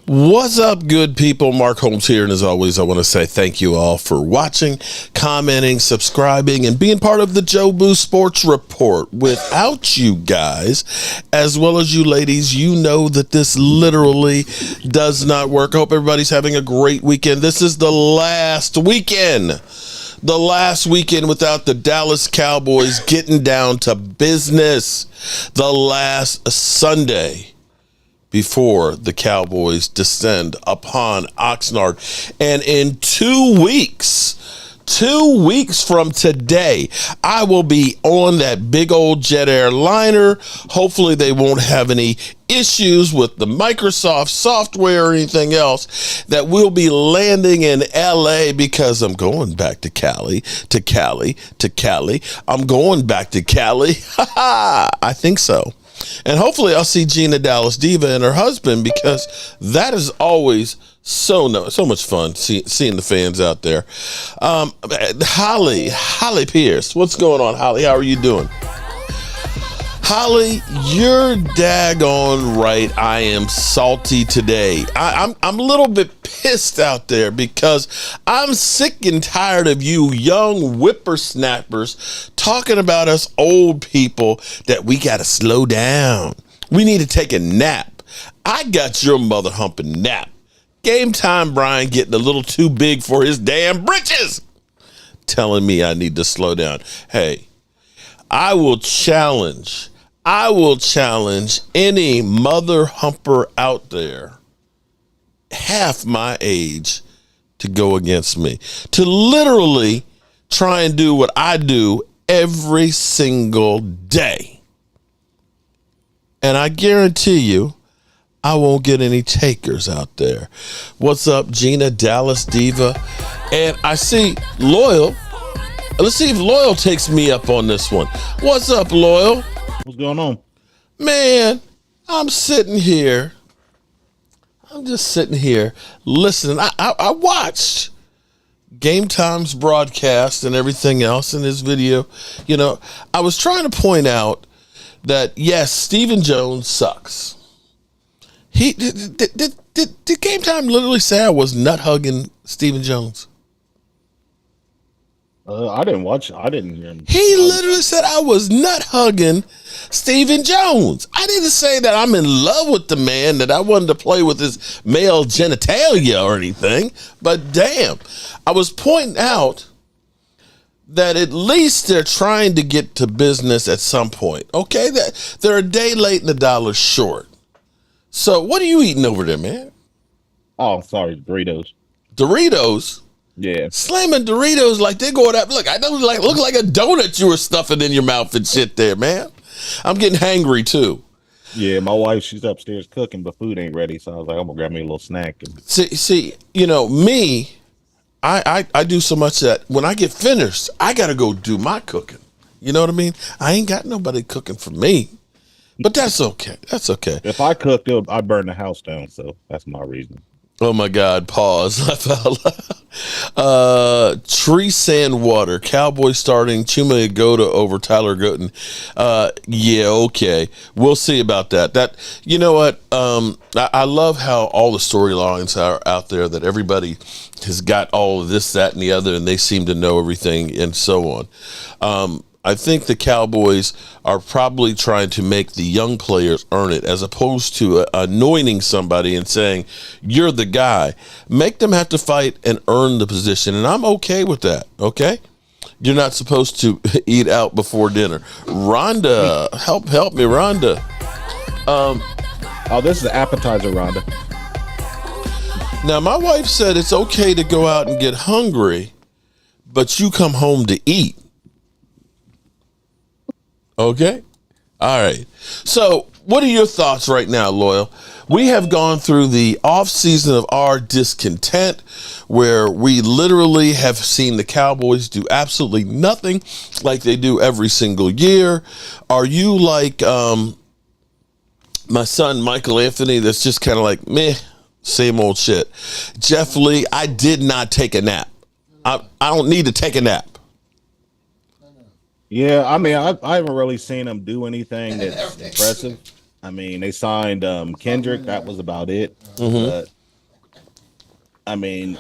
What's up, good people? Mark Holmes here, and as always, I want to say thank you all for watching, commenting, subscribing, and being part of the Joe Boo Sports Report. Without you guys, as well as you ladies, you know that this literally does not work. I hope everybody's having a great weekend. This is the last weekend. The last weekend without the Dallas Cowboys getting down to business. The last Sunday before the Cowboys descend upon Oxnard. And in 2 weeks, 2 weeks from today, I will be on that big old jet airliner. Hopefully they won't have any issues with the Microsoft software or anything else, that we'll be landing in LA, because I'm going back to Cali. I'm going back to Cali. I think so. And hopefully I'll see Gina Dallas Diva and her husband, because that is always so much fun seeing the fans out there. Holly Pierce, what's going on, Holly? How are you doing? Holly, you're daggone right. I am salty today. I'm a little bit pissed out there, because I'm sick and tired of you young whippersnappers talking about us old people that we got to slow down. We need to take a nap. I got your mother humping nap. Game time Brian getting a little too big for his damn britches, telling me I need to slow down. Hey, I will challenge any mother humper out there half my age to go against me, to literally try and do what I do every single day. And I guarantee you, I won't get any takers out there. What's up, Gina Dallas Diva? And I see Loyal. Let's see if Loyal takes me up on this one. What's up, Loyal? What's going on? Man, I'm just sitting here listening. I watched Game Time's broadcast and everything else in this video. You know, I was trying to point out that, yes, Stephen Jones sucks. He did Game Time literally say I was nut hugging Stephen Jones? I didn't watch. I didn't hear him. He literally said I was nut hugging Stephen Jones. I didn't say that I'm in love with the man, that I wanted to play with his male genitalia or anything. But damn, I was pointing out that at least they're trying to get to business at some point. Okay, that they're a day late and $1 short. So what are you eating over there, man? Oh, sorry, Doritos. Doritos? Yeah. Slamming Doritos like they're going up. Look, I don't look like a donut you were stuffing in your mouth and shit there, man. I'm getting hangry too. Yeah, my wife, she's upstairs cooking, but food ain't ready. So I was like, I'm gonna grab me a little snack. See, you know, me, I do so much that when I get finished, I gotta go do my cooking. You know what I mean? I ain't got nobody cooking for me. But that's okay. That's okay. If I cooked, I'd burn the house down. So that's my reason. Oh my God, pause. Tree Sandwater, Cowboys starting Chuma Agoda over Tyler Gooden. Yeah, okay. We'll see about that. That, you know what? I love how all the storylines are out there, that everybody has got all of this, that, and the other, and they seem to know everything and so on. I think the Cowboys are probably trying to make the young players earn it, as opposed to anointing somebody and saying, you're the guy. Make them have to fight and earn the position. And I'm okay with that. Okay. You're not supposed to eat out before dinner. Rhonda, help me, Rhonda. Oh, this is the appetizer, Rhonda. Now, my wife said it's okay to go out and get hungry, but you come home to eat. Okay. All right. So what are your thoughts right now, Loyal? We have gone through the offseason of our discontent, where we literally have seen the Cowboys do absolutely nothing like they do every single year. Are you like my son, Michael Anthony, that's just kind of like, meh, same old shit? Jeff Lee, I did not take a nap. I don't need to take a nap. Yeah, I mean, I haven't really seen them do anything that's impressive. I mean, they signed Kendrick. That was about it. Mm-hmm. I mean,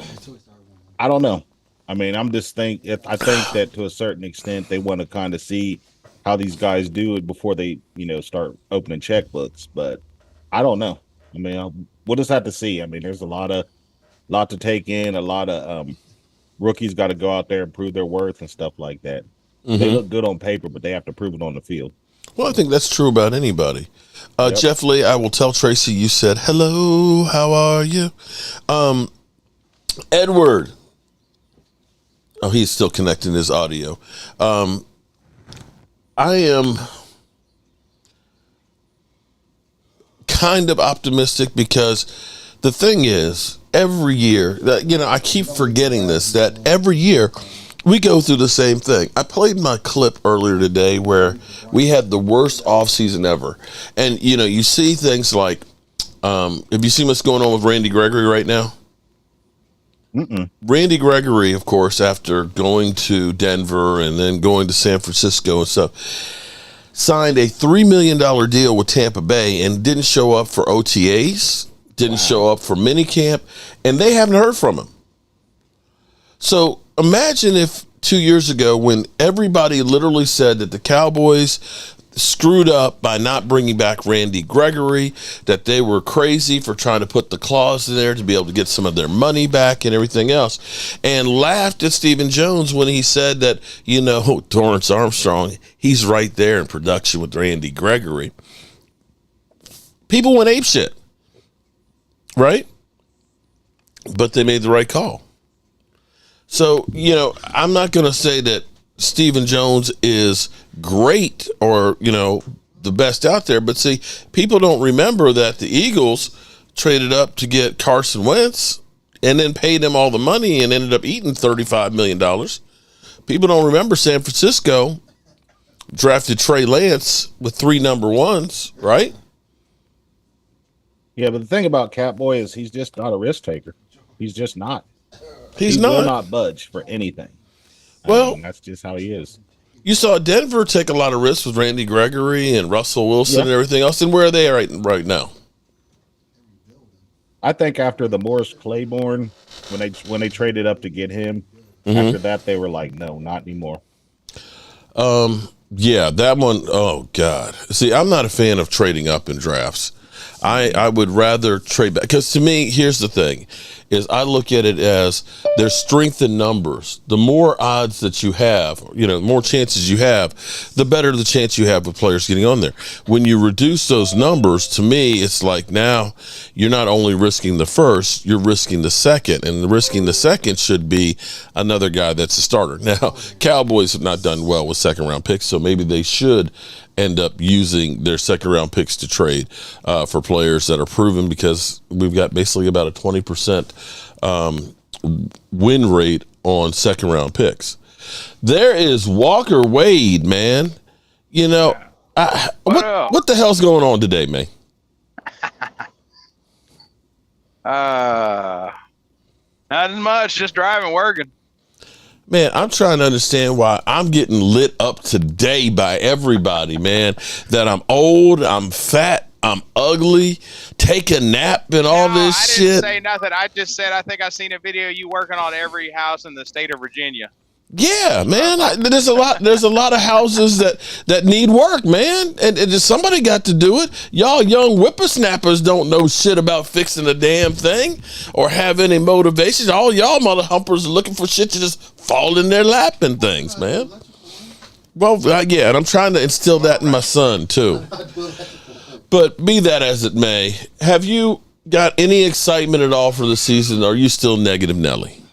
I don't know. I mean, I think that to a certain extent they want to kind of see how these guys do it before they, start opening checkbooks. But I don't know. I mean, we'll just have to see. I mean, there's lot to take in. A lot of rookies got to go out there and prove their worth and stuff like that. They look good on paper, but they have to prove it on the field. Well, I think that's true about anybody. Yep. Jeff Lee, I will tell Tracy you said hello. How are you? Edward. Oh, he's still connecting his audio. I am kind of optimistic because the thing is, every year, I keep forgetting this, that every year we go through the same thing. I played my clip earlier today where we had the worst offseason ever. And, you see things like, have you seen what's going on with Randy Gregory right now? Mm-mm. Randy Gregory, of course, after going to Denver and then going to San Francisco and stuff, signed a $3 million deal with Tampa Bay and didn't show up for OTAs, didn't show up for minicamp, and they haven't heard from him. So imagine if 2 years ago, when everybody literally said that the Cowboys screwed up by not bringing back Randy Gregory, that they were crazy for trying to put the clause in there to be able to get some of their money back and everything else, and laughed at Stephen Jones when he said that, Dorrance Armstrong, he's right there in production with Randy Gregory. People went apeshit, right? But they made the right call. So, I'm not going to say that Stephen Jones is great or, the best out there. But see, people don't remember that the Eagles traded up to get Carson Wentz and then paid him all the money and ended up eating $35 million. People don't remember San Francisco drafted Trey Lance with 3 number ones, right? Yeah, but the thing about Catboy is he's just not a risk taker. He's just not. He will not budge for anything. That's just how he is. You saw Denver take a lot of risks with Randy Gregory and Russell Wilson and everything else. And where are they right now? I think after the Morris Claiborne, when they traded up to get him, after that they were like, no, not anymore. Yeah, that one. Oh God. See, I'm not a fan of trading up in drafts. I would rather trade back, because to me, here's the thing, is I look at it as there's strength in numbers. The more odds that you have, more chances you have, the better the chance you have with players getting on there. When you reduce those numbers, to me, it's like now you're not only risking the first, you're risking the second, and risking the second should be another guy that's a starter. Now, Cowboys have not done well with second round picks, so maybe they should end up using their second round picks to trade for players that are proven, because we've got basically about a 20% win rate on second round picks. There is Walker Wade, man. What the hell's going on today, man? Nothing much, just driving, working. Man, I'm trying to understand why I'm getting lit up today by everybody, man. That I'm old, I'm fat, I'm ugly, take a nap and all this shit. I didn't say nothing. I just said I think I seen a video of you working on every house in the state of Virginia. Yeah, man. There's a lot of houses that need work, man. And just somebody got to do it. Y'all young whippersnappers don't know shit about fixing a damn thing or have any motivations. All y'all mother humpers are looking for shit to just fall in their lap and things, man. Well, yeah, and I'm trying to instill that in my son, too. But be that as it may, have you got any excitement at all for the season? Or are you still negative Nelly?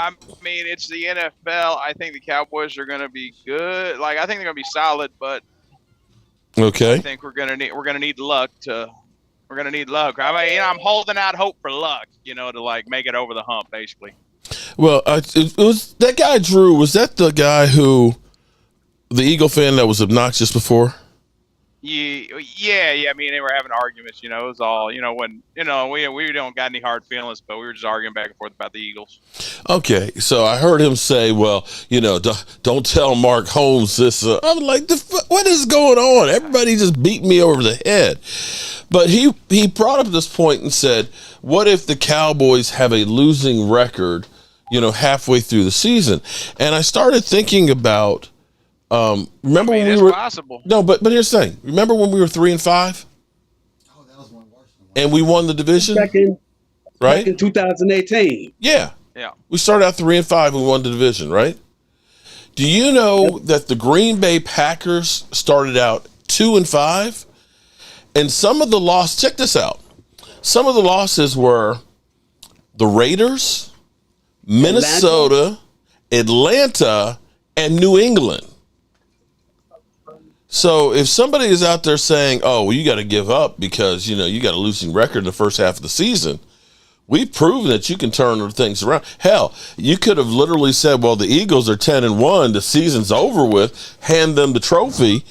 I mean, it's the NFL. I think the Cowboys are going to be good. Like, I think they're going to be solid, but okay. I think we're going to need luck. I mean, I'm holding out hope for luck, to like make it over the hump, basically. Well, it was that guy Drew. Was that the guy who, the Eagle fan that was obnoxious before? Yeah. I mean, they were having arguments. It was all when we don't got any hard feelings, but we were just arguing back and forth about the Eagles. Okay, so I heard him say, "Well, don't tell Mark Holmes this." I'm like, "What is going on?" Everybody just beat me over the head. But he brought up this point and said, "What if the Cowboys have a losing record, halfway through the season?" And I started thinking about. Remember when we were possible. No, but here's the thing. Remember when we were 3-5? Oh, that was one worse. And we won the division, Back in 2018. Yeah. Yeah. We started out 3-5 and we won the division, right? Do you know that the Green Bay Packers started out 2-5? And some of the losses, check this out. Some of the losses were the Raiders, Minnesota, Atlanta, and New England. So if somebody is out there saying, "Oh, well, you got to give up because you got a losing record in the first half of the season," we've proven that you can turn things around. Hell, you could have literally said, "Well, the Eagles are 10-1, the season's over with. Hand them the trophy."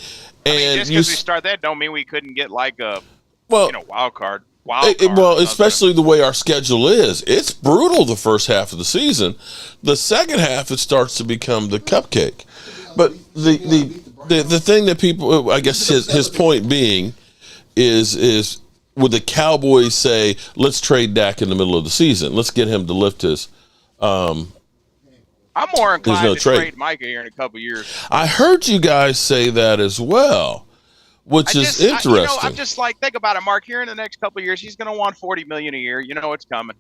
And just because we start that, don't mean we couldn't get like a wild card. Well, especially the way our schedule is, it's brutal the first half of the season. The second half, it starts to become the cupcake. But the thing that people, I guess his point being is would the Cowboys say, "Let's trade Dak in the middle of the season. Let's get him to lift his." I'm more inclined to trade Micah here in a couple years. I heard you guys say that as well, which is interesting. I'm just like, think about it, Mark. Here in the next couple of years, he's going to want $40 million a year. You know it's coming.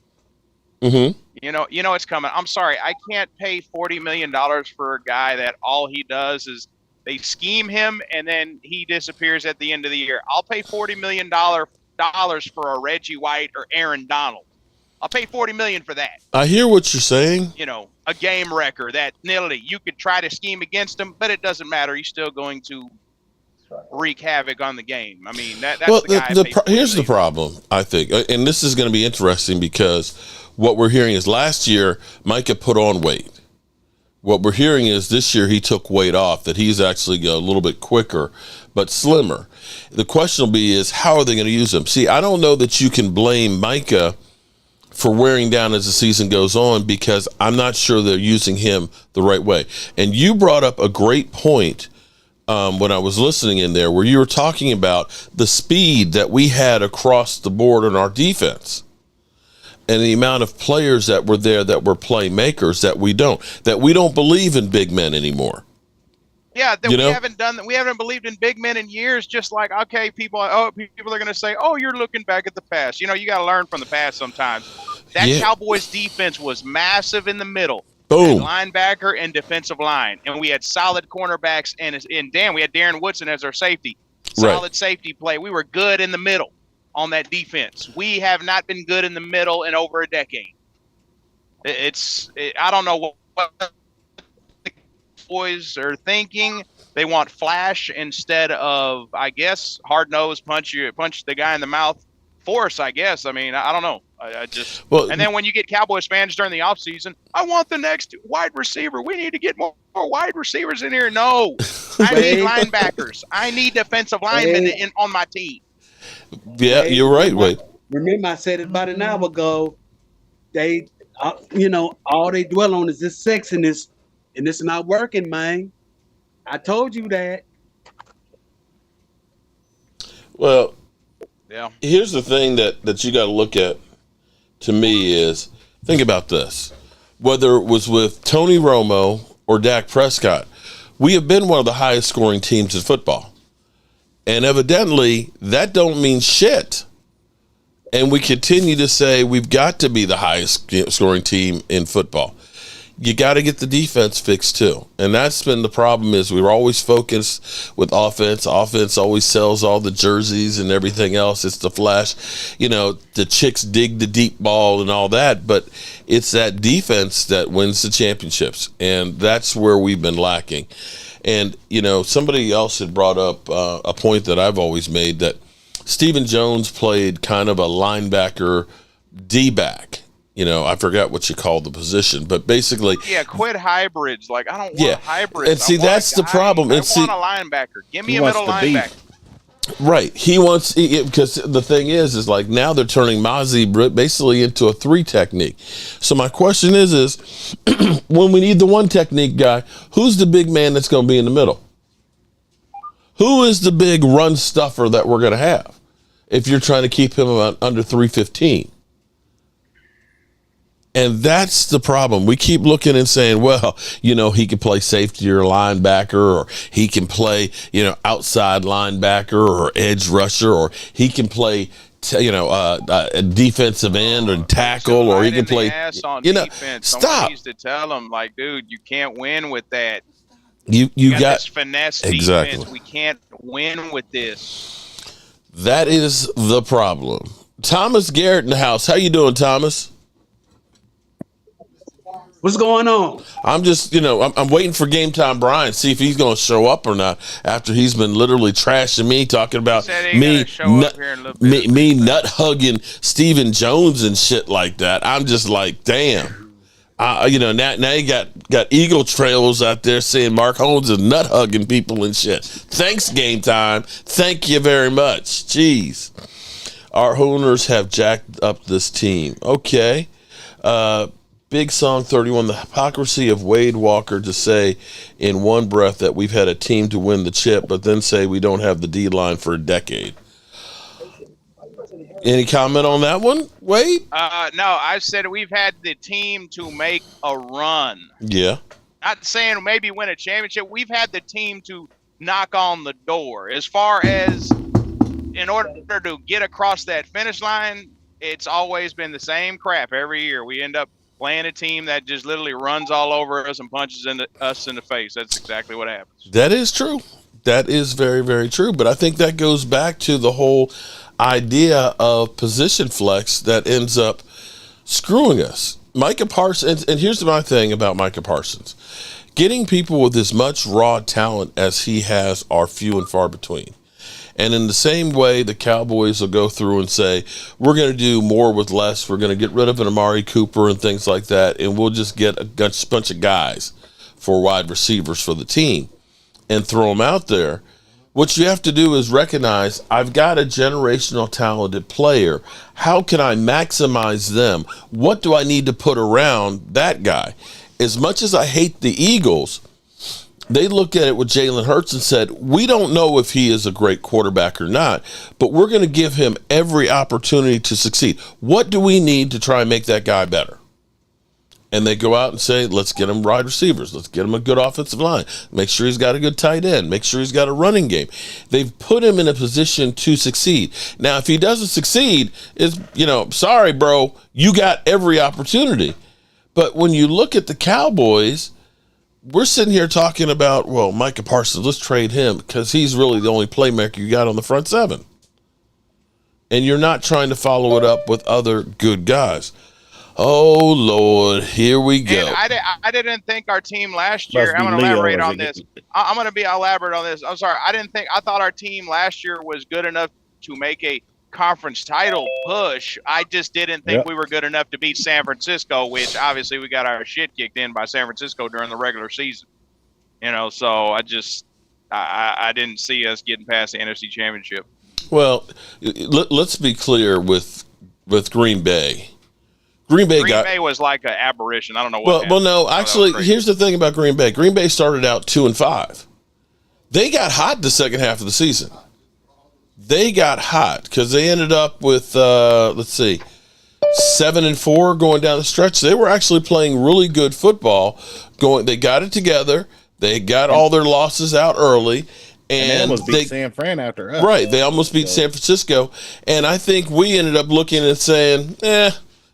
Mm-hmm. You know it's coming. I'm sorry, I can't pay $40 million for a guy that all he does is they scheme him and then he disappears at the end of the year. I'll pay $40 million for a Reggie White or Aaron Donald. I'll pay $40 million for that. I hear what you're saying. A game wrecker that nilly. You could try to scheme against him, but it doesn't matter. He's still going to wreak havoc on the game. I mean, that's the guy. Here's the problem, I think, and this is going to be interesting because what we're hearing is last year Micah put on weight. What we're hearing is this year he took weight off, that he's actually a little bit quicker but slimmer. The question will be is how are they going to use him? See, I don't know that you can blame Micah for wearing down as the season goes on because I'm not sure they're using him the right way. And you brought up a great point when I was listening in there where you were talking about the speed that we had across the board in our defense and the amount of players that were there that were playmakers that we don't believe in big men anymore. Yeah, we haven't done that. We haven't believed in big men in years. Just like, okay, people are going to say, "Oh, you're looking back at the past." You got to learn from the past sometimes. That Cowboys defense was massive in the middle. Boom. Linebacker and defensive line, and we had solid cornerbacks. And we had Darren Woodson as our safety. Solid safety play. We were good in the middle on that defense. We have not been good in the middle in over a decade. I don't know what boys are thinking. They want flash instead of, I guess, hard-nosed punch the guy in the mouth force, I guess. I mean, I don't know. And then when you get Cowboys fans during the offseason, I want the next wide receiver. We need to get more wide receivers in here. No, I need linebackers. I need defensive linemen on my team. Yeah, you're right. Wait. Remember, I said it about an hour ago. They, all they dwell on is this sexiness. And it's not working, man. I told you that. Well, here's the thing that you got to look at to me is, think about this. Whether it was with Tony Romo or Dak Prescott, we have been one of the highest scoring teams in football. And evidently, that don't mean shit. And we continue to say we've got to be the highest scoring team in football. You got to get the defense fixed too. And that's been the problem is we were always focused with offense. Offense always sells all the jerseys and everything else. It's the flash, the chicks dig the deep ball and all that. But it's that defense that wins the championships. And that's where we've been lacking. And, somebody else had brought up a point that I've always made that Stephen Jones played kind of a linebacker D-back. I forgot what you call the position, but basically, quit hybrids. Like, I don't want hybrids. And see, that's the problem. I want a linebacker. Give me a middle linebacker. Right. He wants, because the thing is like now they're turning Mazi basically into a 3 technique. So my question is when we need the 1 technique guy, who's the big man that's going to be in the middle? Who is the big run stuffer that we're going to have if you're trying to keep him under 315? And that's the problem. We keep looking and saying, well, he can play safety or linebacker, or he can play, outside linebacker or edge rusher, or he can play, a defensive end or tackle, or he can play, defense. stop. Someone needs to tell him, like, dude, you can't win with that. You got this finesse exactly. defense. We can't win with this. That is the problem. Thomas Garrett in the house. How you doing, Thomas? What's going on? I'm just, I'm waiting for Game Time Brian, see if he's going to show up or not after he's been literally trashing me, talking about me nut hugging Stephen Jones and shit like that. I'm just like, damn. Now you got Eagle Trails out there saying Mark Holmes is nut hugging people and shit. Thanks, Game Time. Thank you very much. Jeez. Our owners have jacked up this team. Okay. Big Song 31, the hypocrisy of Wade Walker to say in one breath that we've had a team to win the chip, but then say we don't have the D-line for a decade. Any comment on that one, Wade? No, I said we've had the team to make a run. Yeah. Not saying maybe win a championship. We've had the team to knock on the door. As far as in order to get across that finish line, it's always been the same crap every year. We end up playing a team that just literally runs all over us and punches us in the face. That's exactly what happens. That is true. That is very, very true. But I think that goes back to the whole idea of position flex that ends up screwing us. Micah Parsons, and here's my thing about Micah Parsons. Getting people with as much raw talent as he has are few and far between. And in the same way, the Cowboys will go through and say, we're going to do more with less. We're going to get rid of an Amari Cooper and things like that, and we'll just get a bunch of guys for wide receivers for the team and throw them out there. What you have to do is recognize, I've got a generational talented player. How can I maximize them? What do I need to put around that guy? As much as I hate the Eagles, they looked at it with Jalen Hurts and said, we don't know if he is a great quarterback or not, but we're going to give him every opportunity to succeed. What do we need to try and make that guy better? And they go out and say, let's get him wide receivers. Let's get him a good offensive line. Make sure he's got a good tight end. Make sure he's got a running game. They've put him in a position to succeed. Now, if he doesn't succeed, sorry, bro, you got every opportunity. But when you look at the Cowboys, we're sitting here talking about, well, Micah Parsons, let's trade him because he's really the only playmaker you got on the front seven. And you're not trying to follow it up with other good guys. Oh, Lord, here we go. And I didn't think our team last year, I'm going to elaborate on this. I'm going to be elaborate on this. I'm sorry. I thought our team last year was good enough to make a conference title push. I just didn't think we were good enough to beat San Francisco, which obviously we got our shit kicked in by San Francisco during the regular season. So I didn't see us getting past the NFC Championship. Well, let's be clear with Green Bay. Green Bay was like an aberration. I don't know what. Well, no, actually, here's the thing about Green Bay. Green Bay started out 2-5. They got hot the second half of the season. They got hot because they ended up with 7-4 going down the stretch. They were actually playing really good football. They got it together. They got all their losses out early. And they almost beat San Fran after us. Right. They almost beat San Francisco. And I think we ended up looking and saying,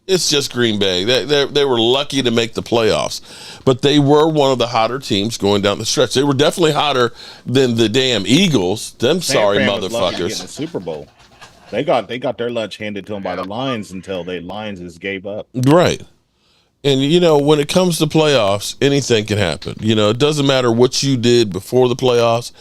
it's just Green Bay. They were lucky to make the playoffs. But they were one of the hotter teams going down the stretch. They were definitely hotter than the damn Eagles. Them sorry motherfuckers. The Super Bowl. They got their lunch handed to them by the Lions until the Lions just gave up. Right. And, when it comes to playoffs, anything can happen. It doesn't matter what you did before the playoffs.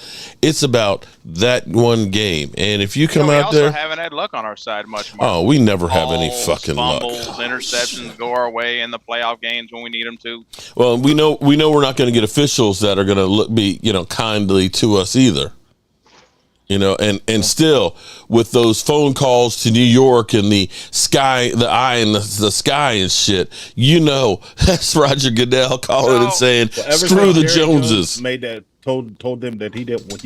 It's about that one game. And if you come out there. We also haven't had luck on our side much more. Oh, we never have any fucking fumbles, luck. Interceptions go our way in the playoff games when we need them to. Well, we know we're not going to get officials that are going to be, kindly to us either. And still with those phone calls to New York and the sky, the eye and the sky and shit, that's Roger Goodell calling and saying, screw the Joneses. Made that told them that he didn't want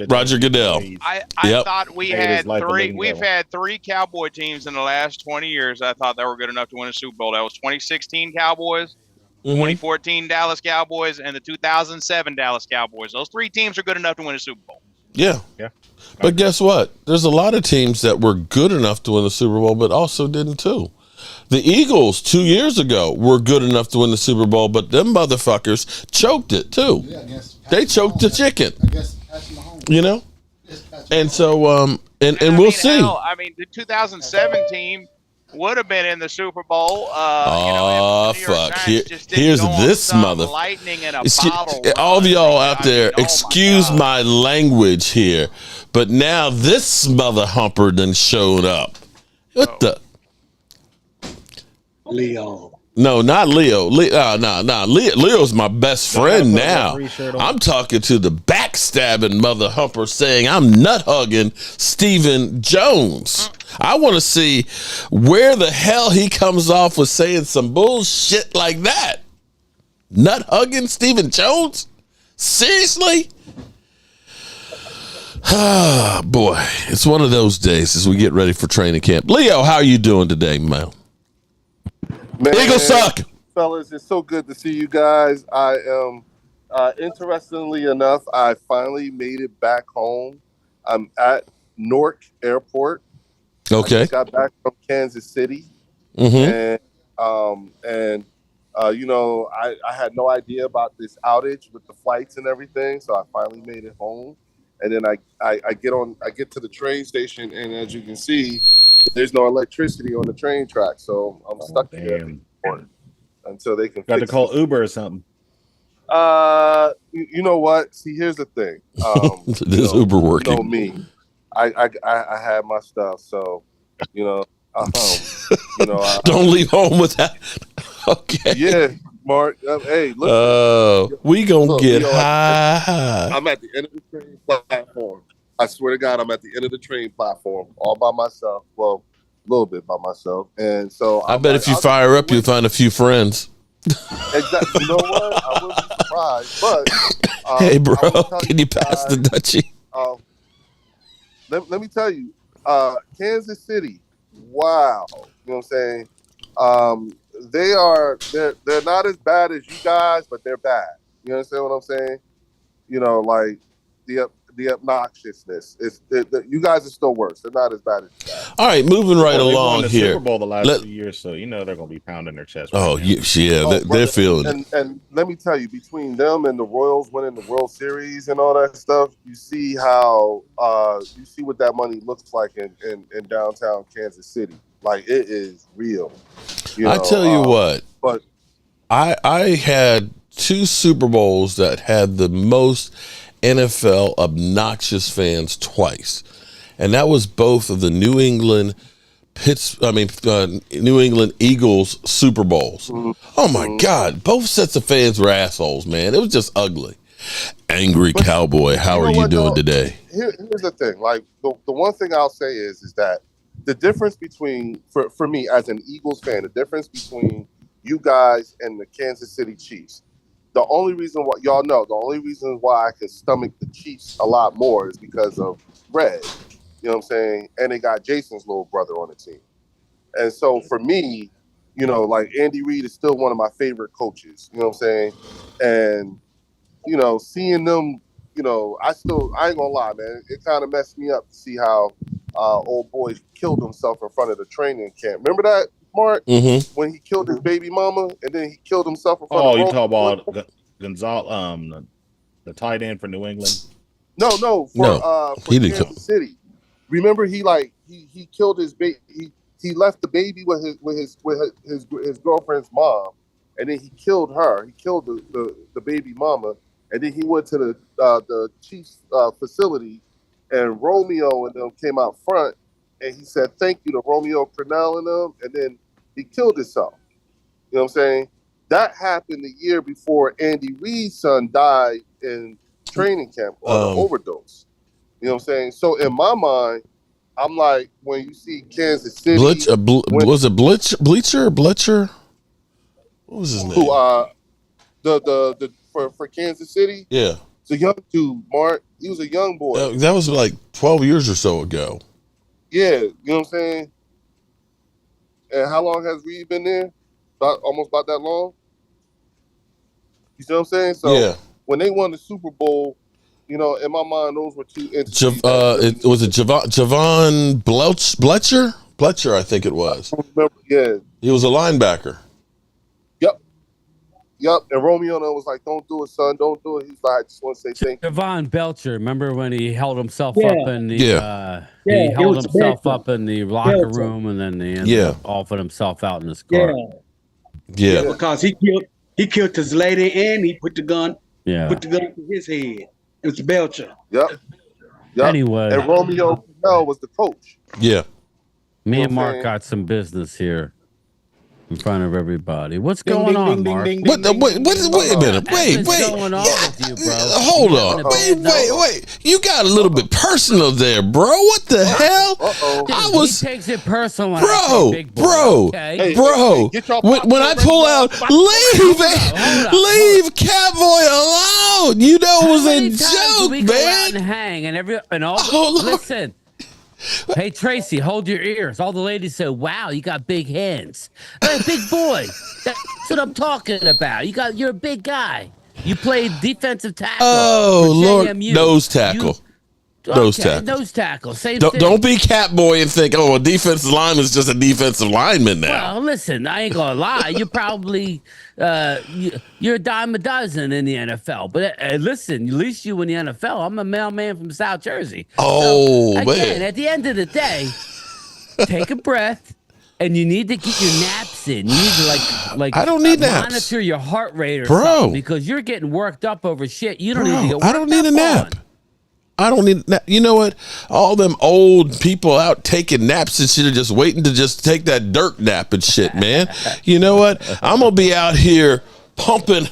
Roger Goodell. I thought we've had three Cowboy teams in the last 20 years. I thought they were good enough to win a Super Bowl. That was 2016 Cowboys, 2014 Dallas Cowboys, and the 2007 Dallas Cowboys. Those three teams are good enough to win a Super Bowl. Yeah. But guess what? There's a lot of teams that were good enough to win the Super Bowl, but also didn't too. The Eagles 2 years ago were good enough to win the Super Bowl, but them motherfuckers choked it too. Yeah, they choked the chicken. I guess Mahomes. And so we'll see. Hell, the 2007 team would have been in the Super Bowl. Fuck! Here's this mother. Lightning in a all of y'all out there, excuse my language here, but now this mother humper done showed up. What the? Leo. No, not Leo. Leo's my best friend now. I'm talking to the backstabbing mother humper saying I'm nut hugging Stephen Jones. I want to see where the hell he comes off with saying some bullshit like that. Nut hugging Stephen Jones? Seriously? Ah, boy, it's one of those days as we get ready for training camp. Leo, how are you doing today, man? Eagles suck. Fellas, it's so good to see you guys. I am, interestingly enough, I finally made it back home. I'm at Newark Airport. Okay. I just got back from Kansas City. Mm-hmm. I had no idea about this outage with the flights and everything, so I finally made it home. And then I get to the train station, and as you can see, there's no electricity on the train track, so I'm stuck here until they can. Got to call Uber or something. You know what? See, here's the thing. This Uber working? You know me. I had my stuff, so don't leave home without. Okay. Yeah, Mark. Hey, look. We gonna get high. I'm at the end of the train platform. I swear to God, I'm at the end of the train platform, all by myself. Well, a little bit by myself, and so I bet if you fire up, you'll find a few friends. Exactly. You know what? I wouldn't be surprised. But hey, bro, can you pass the Dutchie? Let me tell you, Kansas City. Wow, you know what I'm saying? They're not as bad as you guys, but they're bad. You understand what I'm saying? Like the obnoxiousness. You guys are still worse. They're not as bad as you guys. All right, moving right along the here. Super Bowl the last 2 years, so they're going to be pounding their chest. They're feeling it. And let me tell you, between them and the Royals winning the World Series and all that stuff, you see how what that money looks like in downtown Kansas City. Like, it is real. I tell you what, but I had 2 Super Bowls that had the most NFL obnoxious fans twice, and that was both of the New England Eagles Super Bowls. Mm-hmm. Oh my God, both sets of fans were assholes, man. It was just ugly. Angry Cowboy, how are you doing today? Here's the thing. Like the one thing I'll say is that the difference between for me as an Eagles fan, the difference between you guys and the Kansas City Chiefs. The only reason why I can stomach the Chiefs a lot more is because of Red. You know what I'm saying? And they got Jason's little brother on the team. And so for me, like Andy Reid is still one of my favorite coaches. You know what I'm saying? And, seeing them, I ain't gonna lie, man. It kind of messed me up to see how old boy killed himself in front of the training camp. Remember that, Mark? Mm-hmm. When he killed his baby mama and then he killed himself in front of you talk about Gonzalez, the tight end for New England? No, for Kansas City. Remember, he killed his baby. He left the baby with his girlfriend's mom, and then he killed her. He killed the baby mama, and then he went to the Chiefs facility, and Romeo and them came out front, and he said thank you to Romeo Crennel and them, and then he killed himself. You know what I'm saying? That happened the year before Andy Reid's son died in training camp on an overdose. You know what I'm saying? So in my mind, I'm like, when you see Kansas City, was it Bleacher or Bletcher? What was his name? The for Kansas City, yeah, it's a young dude, Mark. He was a young boy. that was like 12 years or so ago. Yeah, you know what I'm saying. And how long has Reed been there? Almost about that long. You see what I'm saying? So Yeah. when they won the Super Bowl, you know, in my mind, those were two entities. Was it Javon Bletcher? Bletcher, I think it was. I don't remember. Yeah. He was a linebacker. Yep. And Romeo was like, "Don't do it, son. Don't do it." He's like, "I just want to say thank you." Javon Belcher, remember when he held himself up in the he held himself up in the locker room, and then he ended up offing himself out in his car. Yeah. Because he killed his lady and he put the gun to his head. It was Belcher. Yep. Anyway, and Romeo was the coach. Yeah. Me and Mark got some business here in front of everybody. What's going on, Mark? Wait a minute. Wait. What's going on with you, bro? Hold on. Wait. You got a little bit personal there, bro. What the hell? He takes it personal. When Bro. When I pull out, leave Cowboy alone. You know it was a joke, we man. Go out and hang and all. Listen. Hey Tracy, hold your ears. All the ladies say, "Wow, you got big hands, hey, big boy." That's what I'm talking about. You're a big guy. You played defensive tackle. Oh Lord, JMU. Nose tackle. Nose tackle. Same thing. Don't be Catboy and think, a defensive lineman is just a defensive lineman now. Well, listen, I ain't gonna lie. You're probably you're a dime a dozen in the NFL. But listen, at least you in the NFL. I'm a mailman from South Jersey. Man. At the end of the day, take a breath. And you need to get your naps in. You need to like I don't need monitor naps. your heart rate or something because you're getting worked up over shit. You don't need to get worked up. I don't need a nap. I don't need that. You know what? All them old people out taking naps and shit are just waiting to just take that dirt nap and shit, man. You know what? I'm going to be out here pumping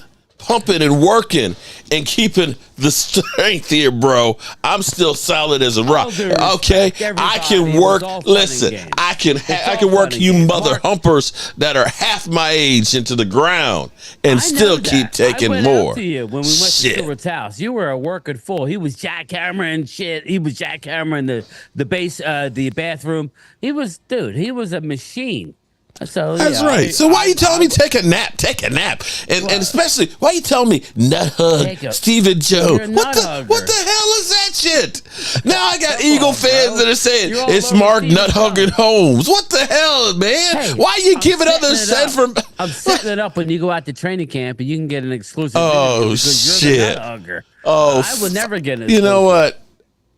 and working and keeping the strength here, bro. I'm still solid as a rock. Okay? I can work. Listen, I can work you mother humpers that are half my age into the ground and still keep taking more. Out to you when we went to Stewart's house. You were a working fool. He was jackhammering shit. He was jackhammering the base, the bathroom. He was a machine. So that's right. So why are you telling me take a nap? Take a nap, and especially why are you telling me nut hug, Stephen Jones? What the hell is that shit? Now I got Eagle fans that are saying it's Mark nut hugging Holmes. What the hell, man? Hey, why are you giving others set from? I'm setting it up when you go out to training camp and you can get an exclusive. Oh shit! You're the nut hugger. I would never get it. You know what?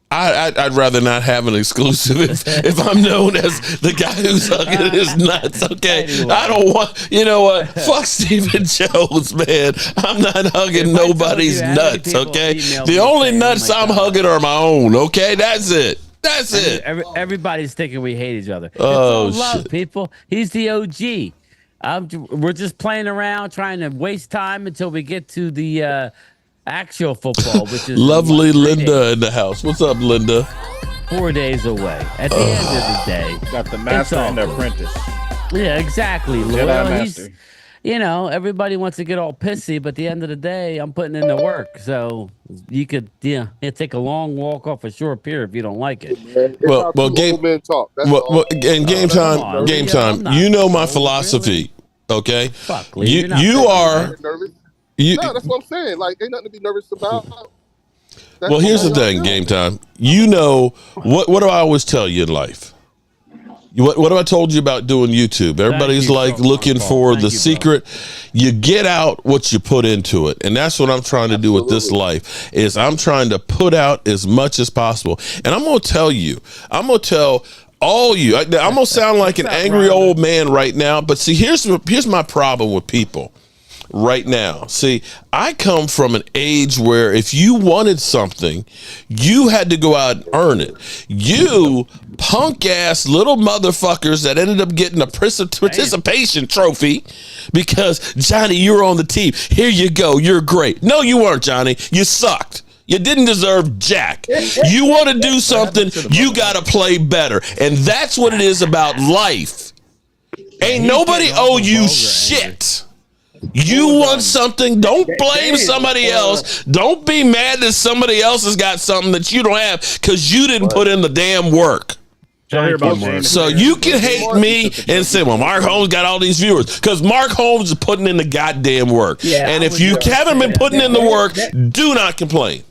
I'd rather not have an exclusive if I'm known as the guy who's hugging his nuts. Okay, anyway. I don't want. You know what? Fuck Stephen Jones, man. I'm not hugging nobody's nuts. Okay, the only nuts I'm hugging are my own. Okay, that's it. That's it. Everybody's thinking we hate each other. Oh, it's all love, people. He's the OG. We're just playing around, trying to waste time until we get to the. Actual football, which is lovely Linda in the house. What's up, Linda? 4 days away. At the end of the day, got the master and the apprentice. Yeah, exactly. Master. Everybody wants to get all pissy, but at the end of the day, I'm putting in the work. So you could, take a long walk off a short pier if you don't like it. Well, game talk. And game time. You know my philosophy, okay? Fuck, you are. No, that's what I'm saying. Like, ain't nothing to be nervous about. Well, here's the thing, game time. You know, what do I always tell you in life? What have I told you about doing YouTube? Everybody's looking for the secret. You get out what you put into it. And that's what I'm trying to do with this life is I'm trying to put out as much as possible. And I'm going to tell you, I'm going to tell all you, I'm going to sound like an angry old man right now. But see, here's my problem with people. Right now. See, I come from an age where if you wanted something, you had to go out and earn it. You punk ass little motherfuckers that ended up getting a participation trophy because Johnny, you're on the team. Here you go. You're great. No, you weren't, Johnny. You sucked. You didn't deserve jack. You want to do something, you got to play better. And that's what it is about life. Ain't nobody owe you shit. You want something, don't blame somebody else. Don't be mad that somebody else has got something that you don't have because you didn't put in the damn work. So you can hate me and say, well, Mark Holmes got all these viewers because Mark Holmes is putting in the goddamn work. Yeah, and if you haven't been putting in the work, do not complain.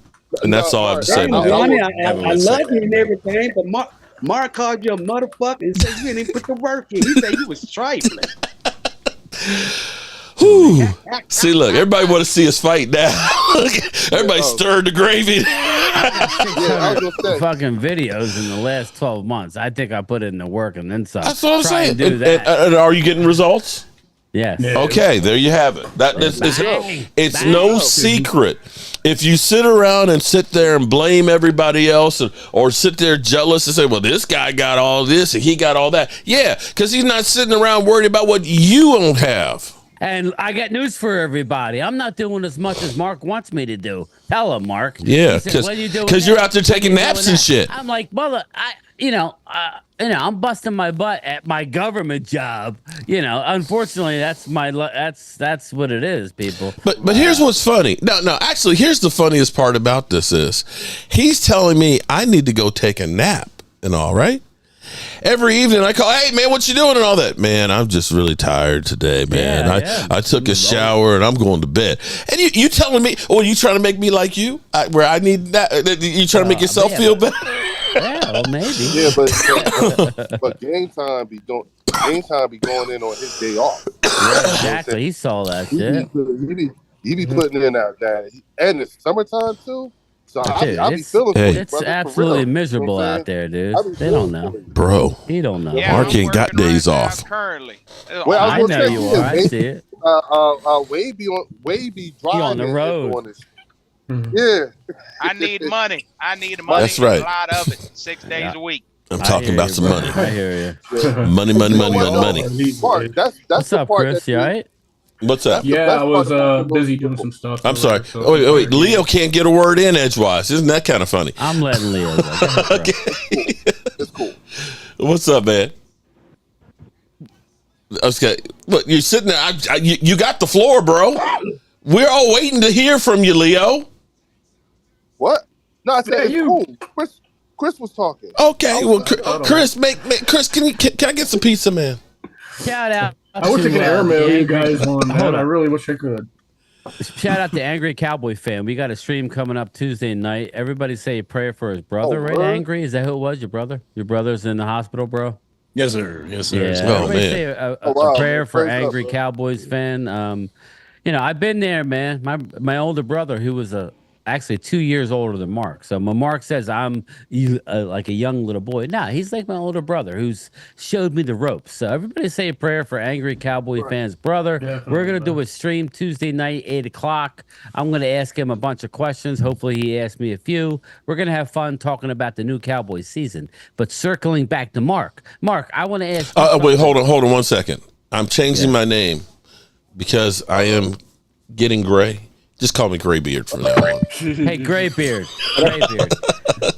And that's all I have to say about that. I love you and everything, but Mark called you a motherfucker and said you didn't put the work in. He said you was trifling. Whew. See, look, everybody want to see us fight now. Everybody stirred the gravy. Fucking videos in the last 12 months. I think I put in the work and then some. That's what I'm saying. And are you getting results? Yes. Okay, there you have it. It's no secret. If you sit around and sit there and blame everybody else or sit there jealous and say, well, this guy got all this and he got all that. Yeah, because he's not sitting around worried about what you don't have. And I got news for everybody. I'm not doing as much as Mark wants me to do. Tell him, Mark. Yeah, because you're out there taking naps and shit. I'm like, mother, I'm busting my butt at my government job. Unfortunately, that's what it is, people. But here's what's funny. No, actually, here's the funniest part about this is he's telling me I need to go take a nap and all, right? Every evening I call, hey man, what you doing and all that? Man, I'm just really tired today, man. I took a shower and I'm going to bed. And you telling me, you trying to make me like you? Where I need that? You trying to make yourself feel better? Yeah, well, maybe. Yeah, but game time be going in on his day off. Yeah, exactly. He saw that shit. He be putting in that, and it's summertime too. So I'll be feeling it's absolutely miserable out there, dude. They don't know. Bro. He don't know. Yeah, Mark ain't got days off. Currently. Well, I know you are. I see it. Wade be driving on the road. Yeah. I need money. That's right. A lot of it. 6 days a week. I'm talking about some money. I hear you. Money. Mark, that's what's the up, part Chris? You all right? What's up? Yeah, I was busy doing some stuff. I'm sorry. Wait. Leo can't get a word in edgewise. Isn't that kind of funny? I'm letting Leo go. Okay. It's cool. What's up, man? Okay. Look, you're sitting there. You got the floor, bro. We're all waiting to hear from you, Leo. What? No, I said it's cool. Chris was talking. Okay. Well, Chris, Chris, can I get some pizza, man? Shout out. I wish I could airmail you guys one, man. I really wish I could. Shout out to Angry Cowboy fan. We got a stream coming up Tuesday night. Everybody say a prayer for his brother, right? Word? Angry? Is that who it was? Your brother? Your brother's in the hospital, bro? Yes, sir. Yes, sir. Yeah. Oh, Everybody man. say a prayer for Angry Cowboys fan. I've been there, man. My older brother, who was actually 2 years older than Mark. So when Mark says I'm like a young little boy, he's like my older brother who's showed me the ropes. So everybody say a prayer for Angry Cowboy fans' brother. Definitely, We're going to do a stream Tuesday night, 8 o'clock. I'm going to ask him a bunch of questions. Hopefully he asks me a few. We're going to have fun talking about the new Cowboys season. But circling back to Mark. Mark, I want to ask you Wait, hold on 1 second. I'm changing my name because I am getting gray. Just call me Graybeard from now on. Hey, Graybeard.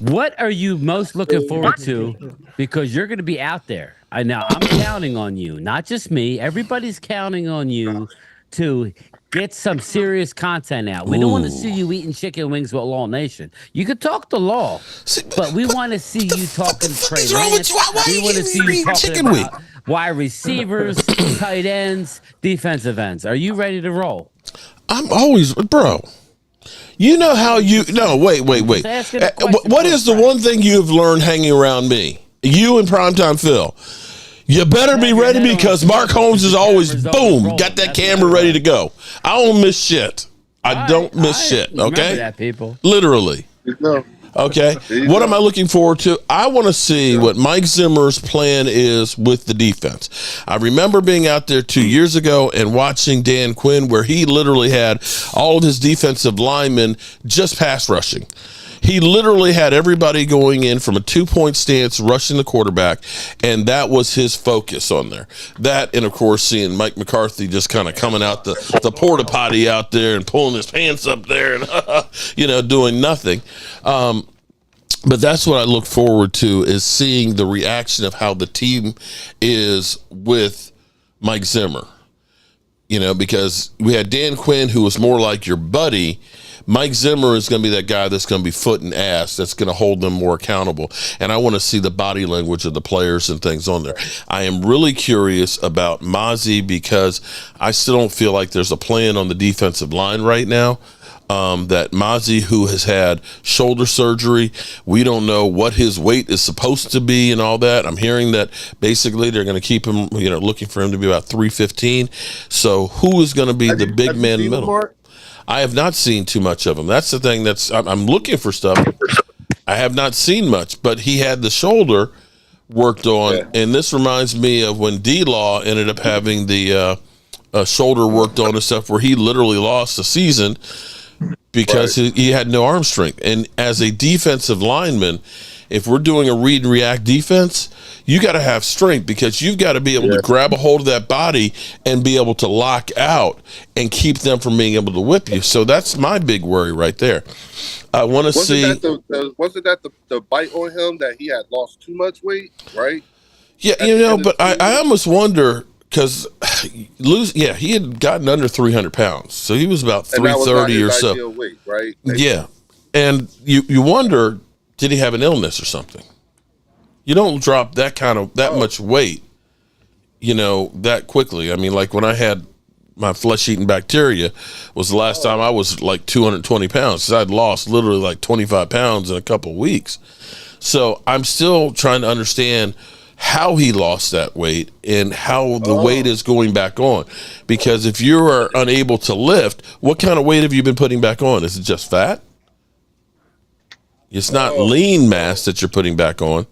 What are you most looking forward to? Because you're going to be out there. I'm counting on you, not just me. Everybody's counting on you to get some serious content out. We don't want to see you eating chicken wings with Law Nation. You could talk to Law, but we want to see you talking Trey Lance. We want to see you talking about wide receivers, tight ends, defensive ends. Are you ready to roll? I'm always, bro. You know how wait. What is the one thing you've learned hanging around me? You and Primetime Phil. You better be ready because Mark Holmes is always, boom, got that camera ready to go. I don't miss shit. I don't miss shit, okay? Remember that, people. Literally. Okay. What am I looking forward to? I want to see what Mike Zimmer's plan is with the defense. I remember being out there 2 years ago and watching Dan Quinn where he literally had all of his defensive linemen just pass rushing. He literally had everybody going in from a 2-point stance, rushing the quarterback, and that was his focus on there. That, and of course, seeing Mike McCarthy just kind of coming out the porta potty out there and pulling his pants up there and, doing nothing. But that's what I look forward to, is seeing the reaction of how the team is with Mike Zimmer. Because we had Dan Quinn, who was more like your buddy. Mike Zimmer is going to be that guy that's going to be foot and ass, that's going to hold them more accountable. And I want to see the body language of the players and things on there. I am really curious about Mazi, because I still don't feel like there's a plan on the defensive line right now. That Mazi, who has had shoulder surgery, we don't know what his weight is supposed to be and all that. I'm hearing that basically they're going to keep him, looking for him to be about 315. So who is going to be the big man in the middle? I have not seen too much of him. That's the thing. I'm looking for stuff. I have not seen much, but he had the shoulder worked on, and this reminds me of when D-Law ended up having the shoulder worked on and stuff, where he literally lost the season because he had no arm strength. And as a defensive lineman, if we're doing a read and react defense, you got to have strength, because you've got to be able to grab a hold of that body and be able to lock out and keep them from being able to whip you. So that's my big worry right there. I want to see. Wasn't that the bite on him, that he had lost too much weight, right? Yeah, but I almost wonder, because he had gotten under 300 pounds, so he was about 330 or so. Weight, right? Yeah, and you wonder, did he have an illness or something? You don't drop that much weight, that quickly. I mean, like when I had my flesh-eating bacteria, was the last time I was like 220 pounds, because I'd lost literally like 25 pounds in a couple of weeks. So I'm still trying to understand how he lost that weight and how the weight is going back on. Because if you are unable to lift, what kind of weight have you been putting back on? Is it just fat? It's not lean mass that you're putting back on.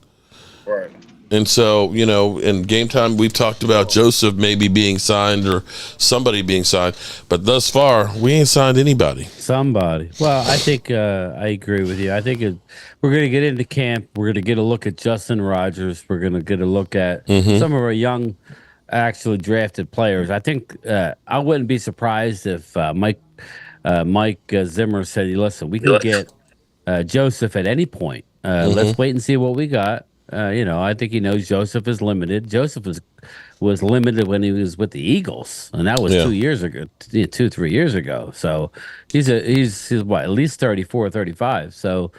Right. And so, in game time, we've talked about Joseph maybe being signed or somebody being signed. But thus far, we ain't signed anybody. Somebody. Well, I think I agree with you. I think we're going to get into camp. We're going to get a look at Justin Rogers. We're going to get a look at some of our young, actually drafted players. I think I wouldn't be surprised if Mike Zimmer said, listen, we can get Joseph at any point. Let's wait and see what we got. I think he knows Joseph is limited. Joseph was limited when he was with the Eagles, and that was 2 years ago, 3 years ago. So he's what, at least 34 or 35. So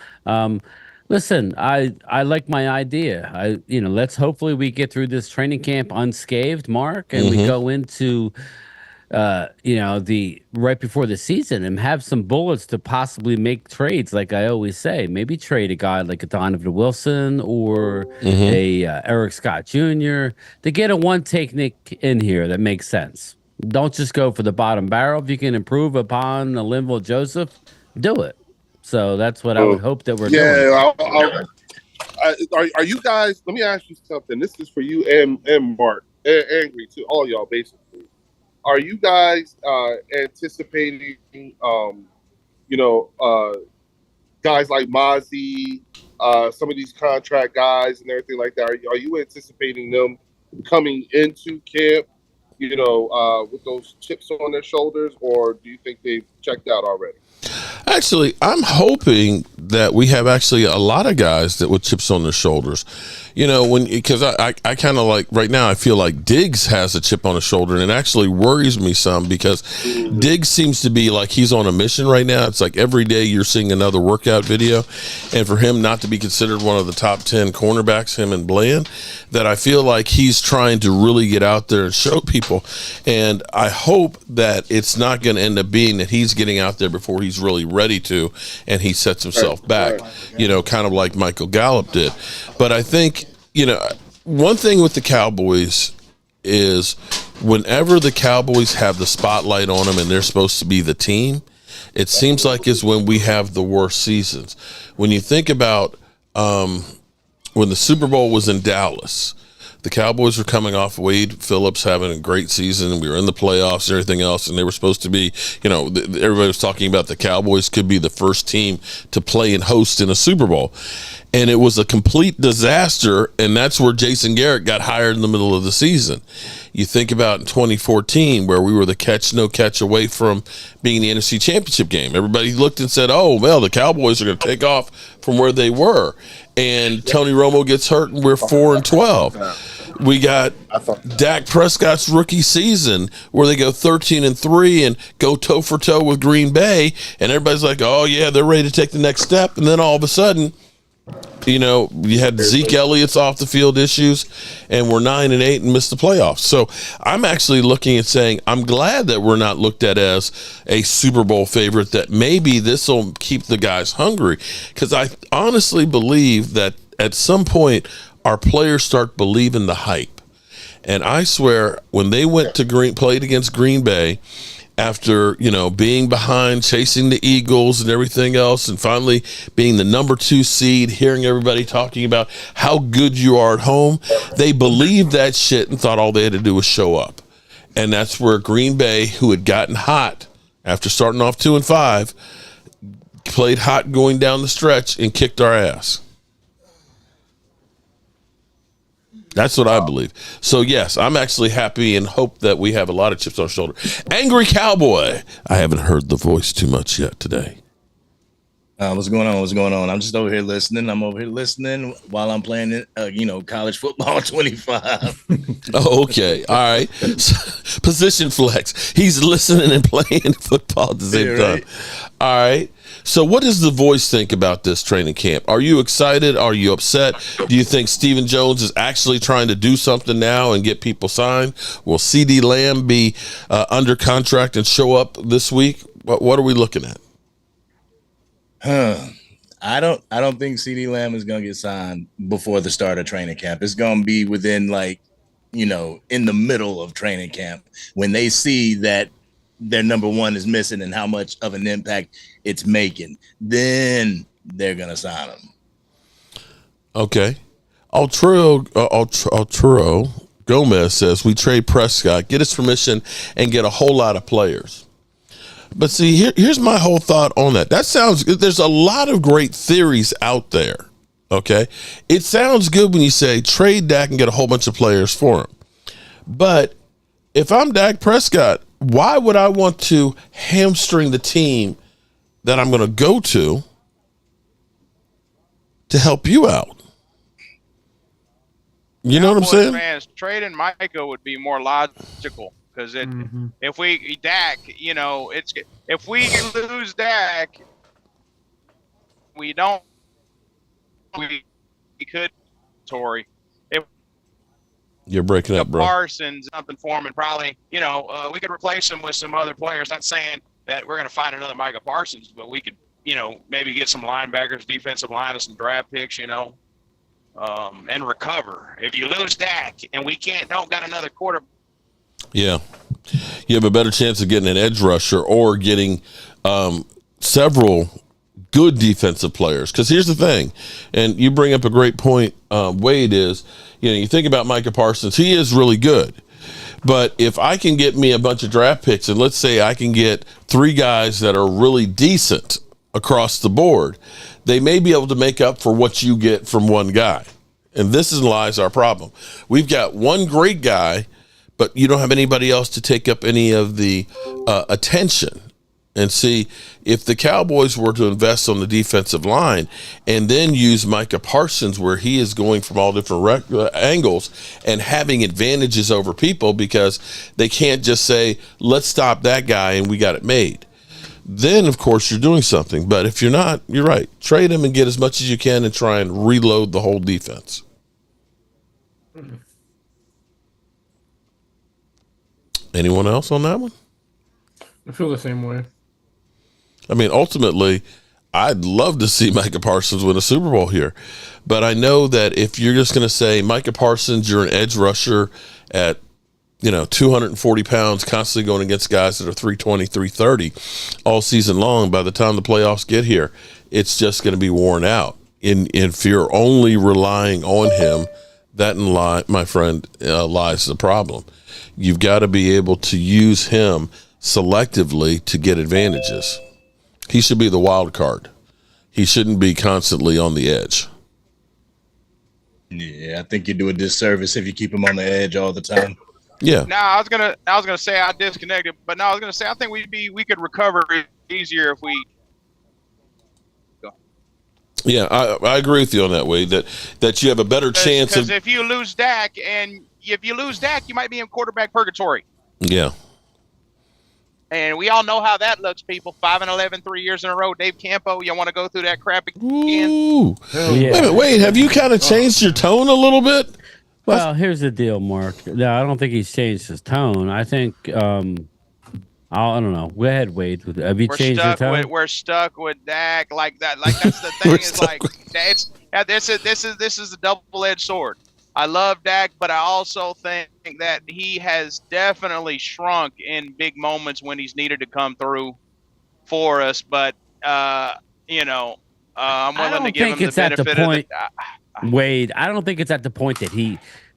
listen, I like my idea. Let's hopefully we get through this training camp unscathed, Mark, and we go into the right before the season and have some bullets to possibly make trades. Like I always say, maybe trade a guy like a Donovan Wilson or a Eric Scott Jr. to get a one-take Nick in here that makes sense. Don't just go for the bottom barrel. If you can improve upon a Linville Joseph, do it. So that's what I would hope that we're doing. Are you guys? Let me ask you something. This is for you and Mark and Greg too. All y'all basically. Are you guys anticipating, guys like Mazi, some of these contract guys and everything like that? Are you anticipating them coming into camp, with those chips on their shoulders, or do you think they've checked out already? Actually, I'm hoping that we have actually a lot of guys that with chips on their shoulders. Because I kind of like right now, I feel like Diggs has a chip on his shoulder, and it actually worries me some because Diggs seems to be like he's on a mission right now. It's like every day you're seeing another workout video, and for him not to be considered one of the top 10 cornerbacks, him and Bland, that I feel like he's trying to really get out there and show people. And I hope that it's not going to end up being that he's getting out there before he's really ready to, and he sets himself back, kind of like Michael Gallup did. But I think, one thing with the Cowboys is whenever the Cowboys have the spotlight on them and they're supposed to be the team, it seems like is when we have the worst seasons. When you think about when the Super Bowl was in Dallas, the Cowboys were coming off Wade Phillips having a great season. We were in the playoffs and everything else, and they were supposed to be, everybody was talking about the Cowboys could be the first team to play and host in a Super Bowl. And it was a complete disaster, and that's where Jason Garrett got hired in the middle of the season. You think about in 2014 where we were the catch, no catch away from being the NFC Championship game. Everybody looked and said, oh, well, the Cowboys are going to take off from where they were. And Tony Romo gets hurt, and we're 4-12. We got Dak Prescott's rookie season where they go 13-3 and go toe for toe with Green Bay, and everybody's like, "Oh yeah, they're ready to take the next step." And then all of a sudden, you had Zeke Elliott's off the field issues, and we're 9-8 and missed the playoffs. So I'm actually looking and saying I'm glad that we're not looked at as a Super Bowl favorite. That maybe this will keep the guys hungry, because I honestly believe that at some point our players start believing the hype. And I swear, when they went to played against Green Bay after, being behind, chasing the Eagles and everything else, and finally being the number 2 seed, hearing everybody talking about how good you are at home, they believed that shit and thought all they had to do was show up. And that's where Green Bay, who had gotten hot after starting off 2-5, played hot going down the stretch and kicked our ass. That's what I believe. So, yes, I'm actually happy and hope that we have a lot of chips on our shoulder. Angry Cowboy. I haven't heard the voice too much yet today. What's going on? I'm just over here listening. I'm over here listening while I'm playing, college football 25. Oh, okay. All right. Position flex. He's listening and playing football at the same time. All right. So what does the voice think about this training camp? Are you excited? Are you upset? Do you think Stephen Jones is actually trying to do something now and get people signed? Will CeeDee Lamb be under contract and show up this week? What are we looking at? I don't think CeeDee Lamb is going to get signed before the start of training camp. It's going to be within in the middle of training camp when they see that their number 1 is missing and how much of an impact it's making. Then they're going to sign him. Okay. Arturo Gomez says we trade Prescott, get his permission, and get a whole lot of players. But see, here's my whole thought on that. That sounds good. There's a lot of great theories out there. Okay. It sounds good when you say trade Dak and get a whole bunch of players for him. But if I'm Dak Prescott, why would I want to hamstring the team that I'm going to go to help you out? You know what I'm saying? Fans, trading Micah would be more logical, because if we Dak, if we lose Dak, we could Tory. You're breaking up, bro. Parsons, something for him, and probably, we could replace him with some other players. Not saying that we're going to find another Micah Parsons, but we could, maybe get some linebackers, defensive line, and some draft picks, and recover. If you lose Dak and we don't got another quarter. Yeah. You have a better chance of getting an edge rusher or getting several good defensive players. Because here's the thing, and you bring up a great point, Wade, is, you think about Micah Parsons, he is really good. But if I can get me a bunch of draft picks, and let's say I can get 3 guys that are really decent across the board, they may be able to make up for what you get from one guy. And this lies our problem. We've got one great guy, but you don't have anybody else to take up any of the attention. And see, if the Cowboys were to invest on the defensive line and then use Micah Parsons, where he is going from all different angles and having advantages over people, because they can't just say, let's stop that guy and we got it made. Then, of course, you're doing something. But if you're not, you're right. Trade him and get as much as you can and try and reload the whole defense. Anyone else on that one? I feel the same way. I mean, ultimately, I'd love to see Micah Parsons win a Super Bowl here. But I know that if you're just going to say, Micah Parsons, you're an edge rusher at, 240 pounds, constantly going against guys that are 320, 330 all season long, by the time the playoffs get here, it's just going to be worn out. And if you're only relying on him, That in my friend, lies the problem. You've got to be able to use him selectively to get advantages. He should be the wild card. He shouldn't be constantly on the edge. Yeah, I think you do a disservice if you keep him on the edge all the time. Yeah. No, I was gonna say I disconnected, but no, I was gonna say I think we could recover easier if we. Yeah, I agree with you on that, Wade. That you have a better chance of. Because if you lose Dak, you might be in quarterback purgatory. Yeah. And we all know how that looks, people. 5-11, 3 years in a row. Dave Campo, you want to go through that crap again? Ooh. Yeah. Wait a minute, Wade, have you kind of changed your tone a little bit? Well, here's the deal, Mark. No, I don't think he's changed his tone. I think I don't know. Go ahead, Wade. Have you changed your tone? We're stuck with Dak like that. Like that's the thing. Is like this is a double-edged sword. I love Dak, but I also think that he has definitely shrunk in big moments when he's needed to come through for us. But I'm willing to give him the benefit of the Wade, I don't think it's at the point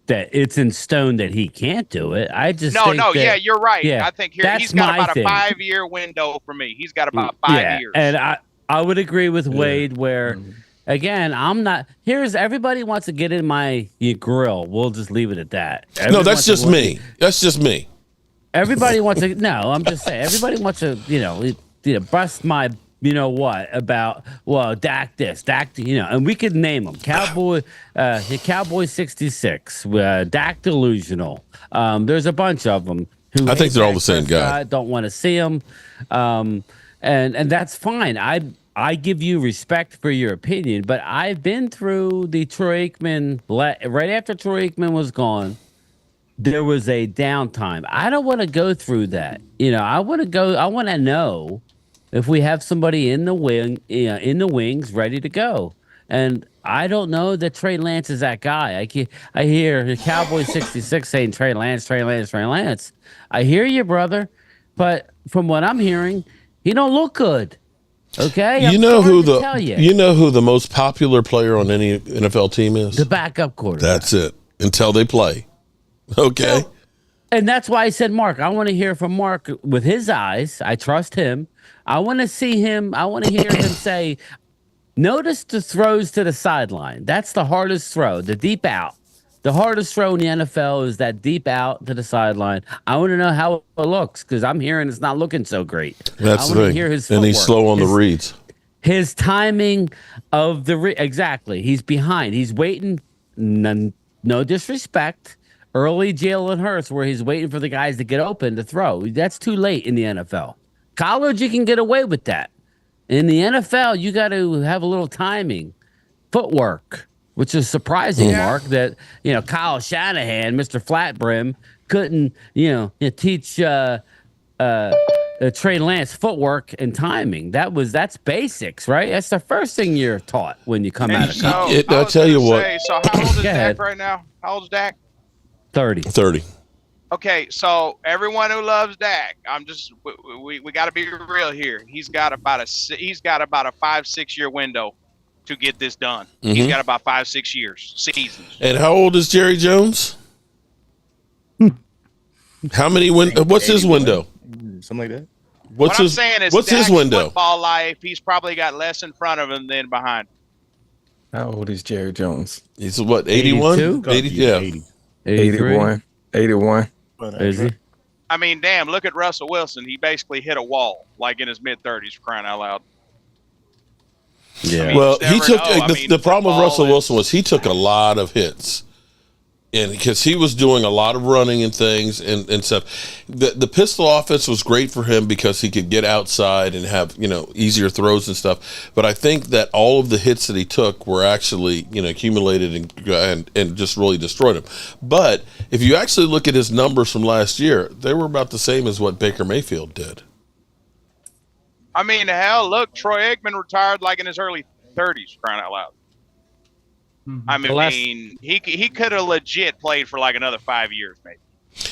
that it's in stone that he can't do it. I just yeah, you're right. Yeah, I think he's got about a 5-year window for me. He's got about 5 years. And I would agree with Wade where again, I'm not everybody wants to get in my grill. We'll just leave it at that. No, that's just me. That's just me. Everybody wants to I'm just saying everybody wants to, bust my about Dak this, Dak, and we could name them Cowboy 66, Dak delusional. There's a bunch of them who I think they're all the same guy. Don't want to see them, and that's fine. I give you respect for your opinion, but I've been through the Troy Aikman right after Troy Aikman was gone. There was a downtime. I don't want to go through that. I want to know if we have somebody in the wings ready to go. And I don't know that Trey Lance is that guy. I hear the Cowboys 66 saying Trey Lance. I hear you, brother, but from what I'm hearing, he don't look good. Okay, you know who the most popular player on any NFL team is? The backup quarterback. That's it. Until they play. Okay. And that's why I said, Mark, I want to hear from Mark with his eyes. I trust him. I want to see him. I want to hear him say, notice the throws to the sideline. That's the hardest throw, the deep out. The hardest throw in the NFL is that deep out to the sideline. I want to know how it looks because I'm hearing it's not looking so great. That's the thing. Hear his and he's slow on the reads. His timing of exactly. He's behind. He's waiting. No disrespect. Early Jalen Hurts where he's waiting for the guys to get open to throw. That's too late in the NFL. College, you can get away with that. In the NFL, you got to have a little timing, footwork, which is surprising, Mark, that, Kyle Shanahan, Mr. Flatbrim, couldn't, teach Trey Lance footwork and timing. That's basics, right? That's the first thing you're taught when you come out of college. I'll tell you what. So how old is Dak right now? How old is Dak? 30. Okay, so everyone who loves Dak, we got to be real here. He's got about a 5-6 year window to get this done. Mm-hmm. He's got about 5-6 seasons. And how old is Jerry Jones? How many what's his window? Something like that. What's his window? Football life, he's probably got less in front of him than behind. How old is Jerry Jones? He's what, 81? 80, yeah. 81. 81. Is he? I mean, damn, look at Russell Wilson. He basically hit a wall, like in his mid-30s, for crying out loud. Yeah. I mean, well, he took the problem with Russell Wilson was he took a lot of hits. And because he was doing a lot of running and things and stuff. The pistol offense was great for him because he could get outside and have, easier throws and stuff. But I think that all of the hits that he took were actually, accumulated and just really destroyed him. But if you actually look at his numbers from last year, they were about the same as what Baker Mayfield did. I mean, hell, look, Troy Aikman retired like in his early 30s, crying out loud. I mean, he could have legit played for like another 5 years, maybe.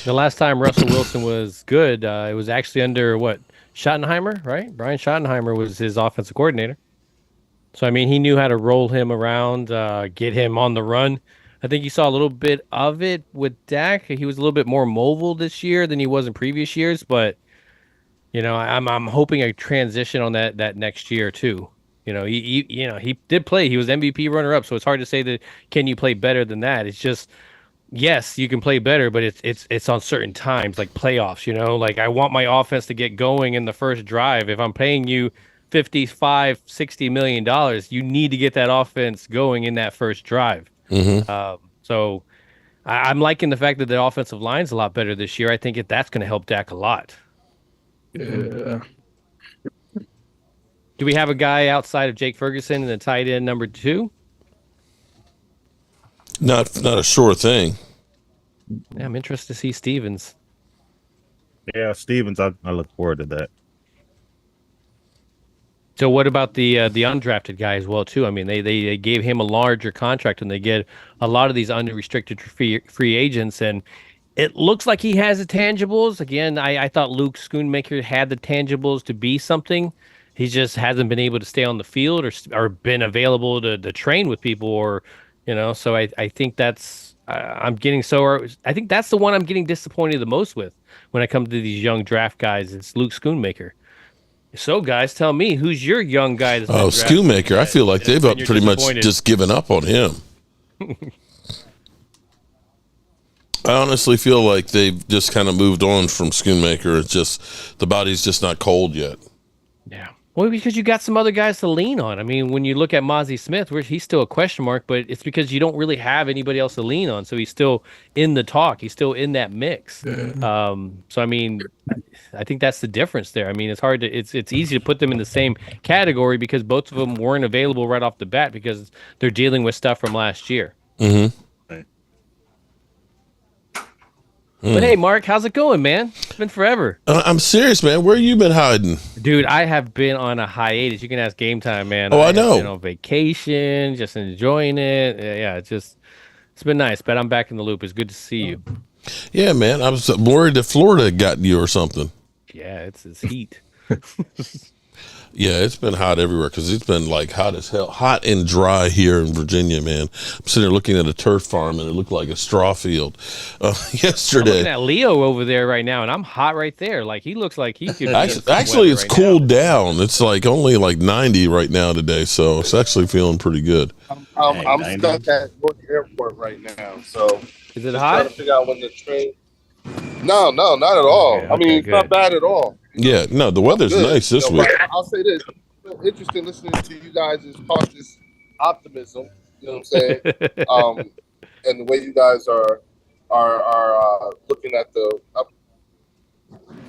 The last time Russell Wilson was good, it was actually under Schottenheimer, right? Brian Schottenheimer was his offensive coordinator. So, I mean, he knew how to roll him around, get him on the run. I think you saw a little bit of it with Dak. He was a little bit more mobile this year than he was in previous years, but I'm hoping a transition on that next year too. He did play. He was MVP runner up, so it's hard to say that can you play better than that. It's just yes, you can play better, but it's on certain times like playoffs. Like I want my offense to get going in the first drive. If I'm paying you $55-60 million, you need to get that offense going in that first drive. So I'm liking the fact that the offensive line's a lot better this year. I think that's going to help Dak a lot. Yeah. Do we have a guy outside of Jake Ferguson in the tight end number 2? Not a sure thing. Yeah, I'm interested to see Stevens. Yeah, Stevens. I look forward to that. So what about the undrafted guy as well too? I mean, they gave him a larger contract, and they get a lot of these unrestricted free agents, and it looks like he has the tangibles. Again, I thought Luke Schoonmaker had the tangibles to be something. He just hasn't been able to stay on the field or been available to train with people, or So I think that's I think that's the one I'm getting disappointed the most with when I come to these young draft guys. It's Luke Schoonmaker. So, guys, tell me, who's your young guy? Schoonmaker. I feel like they've pretty much just given up on him. I honestly feel like they've just kind of moved on from Schoonmaker. It's just the body's just not cold yet. Yeah. Well, because you got some other guys to lean on. I mean, when you look at Mazi Smith, he's still a question mark, but it's because you don't really have anybody else to lean on. So he's still in the talk. He's still in that mix. So, I mean, I think that's the difference there. I mean, it's hard to it's easy to put them in the same category because both of them weren't available right off the bat because they're dealing with stuff from last year. But hey, Mark, how's it going, man? It's been forever. I'm serious, man. Where you been hiding? Dude, I have been on a hiatus. You can ask Game Time, man. Oh, I know. Been on vacation, just enjoying it. Yeah, it's been nice, but I'm back in the loop. It's good to see you. Yeah, man. I was worried that Florida had gotten you or something. Yeah, it's heat. Yeah, it's been hot everywhere because it's been like hot as hell, hot and dry here in Virginia, man. I'm sitting there looking at a turf farm and it looked like a straw field yesterday. I'm looking at Leo over there right now, and I'm hot right there. Like he looks like he could. Actually, it's cooled down. It's like only like 90 right now today, so it's actually feeling pretty good. I'm stuck at Newark Airport right now, so is it hot? Trying to figure out when the train. No, not at all. Okay, I mean, it's not bad at all. Yeah, no, the weather's nice this week. I'll say this: it's interesting listening to you guys' cautious optimism. You know what I'm saying? And the way you guys are looking at the.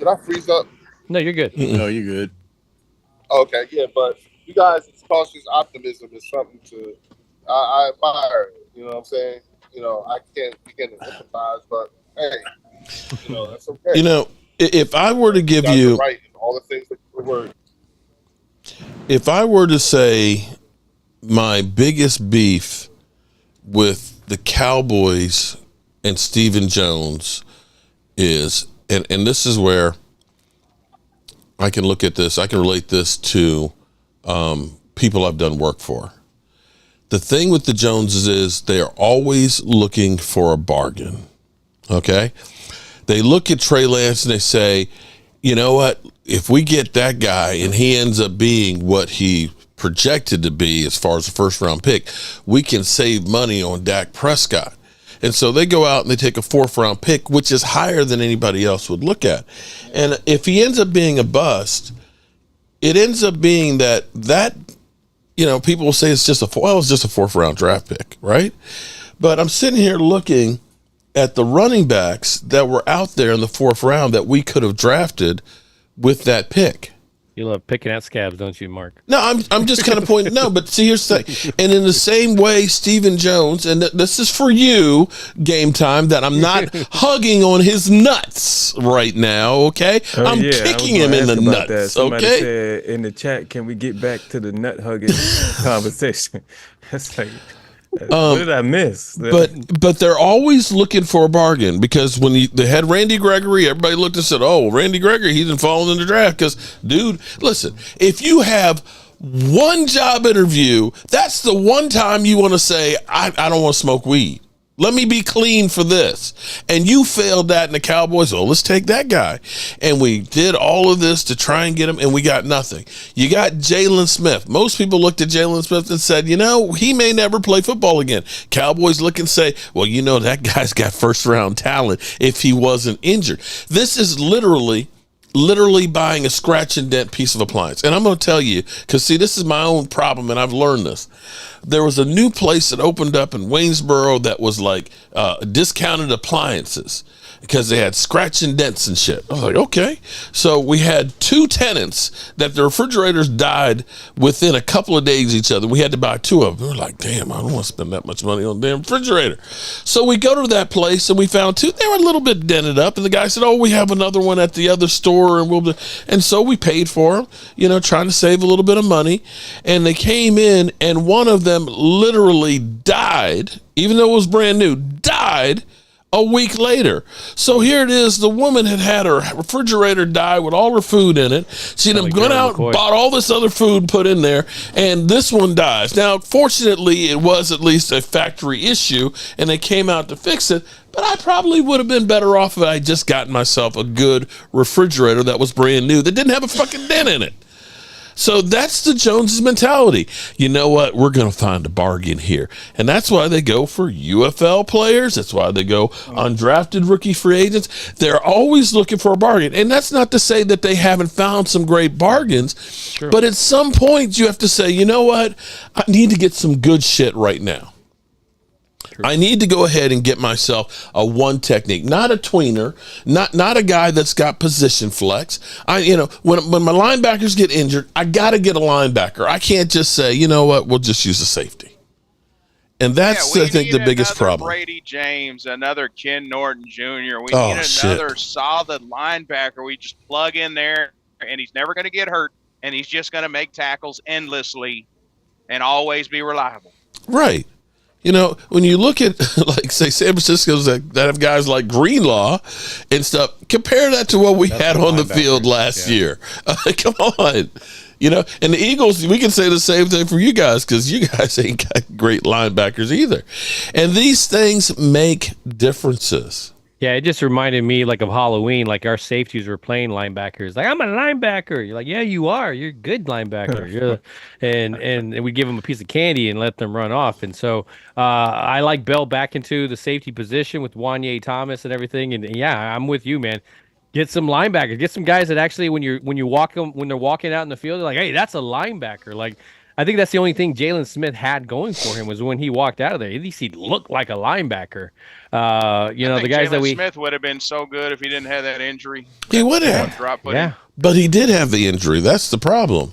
Did I freeze up? No, you're good. No, you're good. Okay, yeah, but you guys' cautious optimism is something to I admire. You know what I'm saying? I can't begin to empathize, but hey, that's okay. If I were to give you right in all the things that you were. If I were to say my biggest beef with the Cowboys and Stephen Jones is, and this is where I can look at this, I can relate this to people I've done work for. The thing with the Joneses is they are always looking for a bargain. Okay? They look at Trey Lance and they say, you know what? If we get that guy and he ends up being what he projected to be as far as a first-round pick, we can save money on Dak Prescott. And so they go out and they take a fourth-round pick, which is higher than anybody else would look at. And if he ends up being a bust, it ends up being that people will say it's just a fourth-round draft pick, right? But I'm sitting here looking at the running backs that were out there in the fourth round that we could have drafted with that pick. You love picking at scabs, don't you, Mark? No, I'm just kind of pointing. No, but see, here's the thing. And in the same way, Stephen Jones, and this is for you, Game Time, that I'm not hugging on his nuts right now, okay? I'm kicking him in the nuts, that. Somebody okay? said in the chat, can we get back to the nut hugging conversation? That's like... what did I miss? But they're always looking for a bargain because when they had Randy Gregory, everybody looked and said, "Oh, Randy Gregory, he didn't fall in the draft." Because, dude, listen, if you have one job interview, that's the one time you want to say, "I don't want to smoke weed." Let me be clean for this. And you failed that in the Cowboys. Oh, let's take that guy. And we did all of this to try and get him, and we got nothing. You got Jalen Smith. Most people looked at Jalen Smith and said, he may never play football again. Cowboys look and say, well, that guy's got first-round talent if he wasn't injured. This is literally buying a scratch and dent piece of appliance. And I'm going to tell you, because see, this is my own problem, and I've learned this. There was a new place that opened up in Waynesboro that was like discounted appliances because they had scratch and dents and shit. I was like, okay. So we had 2 tenants that the refrigerators died within a couple of days of each other. We had to buy 2 of them. We were like, damn, I don't want to spend that much money on a damn refrigerator. So we go to that place and we found 2. They were a little bit dented up. And the guy said, oh, we have another one at the other store. And so we paid for them, trying to save a little bit of money. And they came in and one of them literally died, even though it was brand new, died a week later. So here it is. The woman had her refrigerator die with all her food in it. She'd have gone out and bought all this other food put in there, and this one dies. Now, fortunately, it was at least a factory issue, and they came out to fix it. But I probably would have been better off if I just gotten myself a good refrigerator that was brand new that didn't have a fucking dent in it. So that's the Joneses mentality. You know what? We're going to find a bargain here. And that's why they go for UFL players. That's why they go undrafted rookie free agents. They're always looking for a bargain. And that's not to say that they haven't found some great bargains. Sure. But at some point, you have to say, you know what? I need to get some good shit right now. I need to go ahead and get myself a one technique, not a tweener, not a guy that's got position flex. When my linebackers get injured, I got to get a linebacker. I can't just say, you know what, we'll just use a safety. And that's, I think, the biggest problem. Brady James, another Ken Norton Jr. We need another solid linebacker. We just plug in there, and he's never going to get hurt, and he's just going to make tackles endlessly and always be reliable. Right. When you look at, like, say, San Francisco's that have guys like Greenlaw and stuff, compare that to what we had on the field last year. Come on. And the Eagles, we can say the same thing for you guys because you guys ain't got great linebackers either. And these things make differences. Yeah, it just reminded me of Halloween, our safeties were playing linebackers. Like, I'm a linebacker. You're like, yeah, you are. You're a good linebacker. And we give them a piece of candy and let them run off. And so I like Bell back into the safety position with Wanye Thomas and everything. And yeah, I'm with you, man. Get some linebackers. Get some guys that actually, when they're walking out in the field, they're like, hey, that's a linebacker. Like, I think that's the only thing Jalen Smith had going for him was when he walked out of there. At least he looked like a linebacker. The guys that Smith would have been so good if he didn't have that injury. He would have. Yeah, but he did have the injury. That's the problem.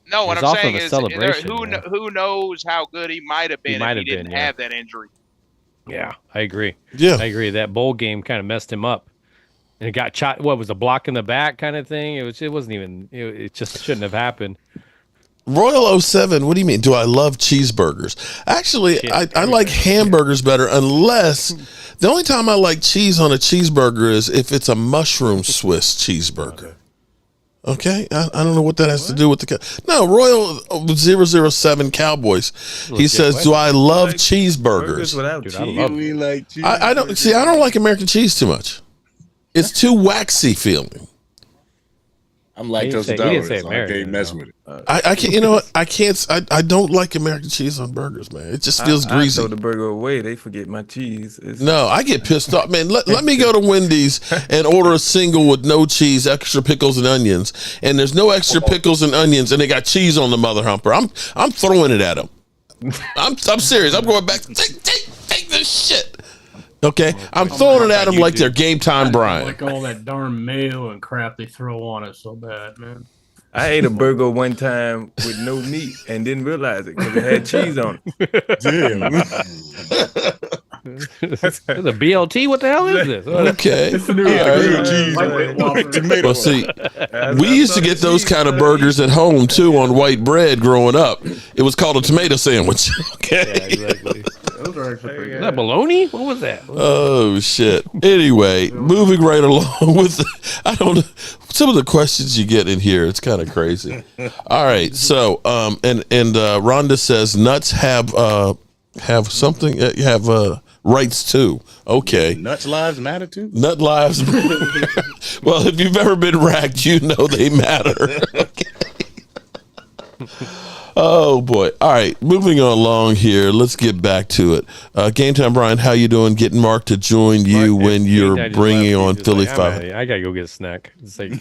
No, what I'm saying is, who knows how good he might have been if he didn't have that injury. Yeah, I agree. Yeah, I agree. That bowl game kind of messed him up. And it got shot. What was a block in the back kind of thing? It wasn't even. It just shouldn't have happened. Royal 07, what do you mean? Do I love cheeseburgers? Actually, I like hamburgers better unless the only time I like cheese on a cheeseburger is if it's a mushroom Swiss cheeseburger. Okay? I don't know what that has to do with No, Royal 007 Cowboys. He says, do I love cheeseburgers? I don't like American cheese too much. It's too waxy feeling. I'm lactose intolerant, so I can't mess with it. I can't. You know what? I can't. I don't like American cheese on burgers, man. It just feels greasy. I throw the burger away. They forget my cheese. No, I get pissed off, man. Let me go to Wendy's and order a single with no cheese, extra pickles and onions, and there's no extra pickles and onions, and they got cheese on the mother humper. I'm throwing it at them. I'm serious. I'm going back. Take this shit. Okay, I'm throwing it at them like they're game time Brian. Like all that darn mayo and crap they throw on it so bad, man. I ate a burger one time with no meat and didn't realize it because it had cheese on it. Damn. It's a BLT? What the hell is this? Okay. It's a new cheese. Well, see, we used to get those kind of burgers at home too on white bread growing up. It was called a tomato sandwich. Okay. Yeah, exactly. Those are actually pretty good. Is that bologna? What was that? Oh shit. Anyway, moving right along with some of the questions you get in here. It's kind of crazy. All right. So, and Rhonda says nuts have something. Have rights too. Okay. Nuts lives matter too. Nut lives. Well, if you've ever been racked, you know they matter. Okay. Oh boy! All right, moving along here. Let's get back to it. Game time, Brian. How you doing? Getting Mark to join you when you're bringing on Philly Five. I gotta go get a snack. It's like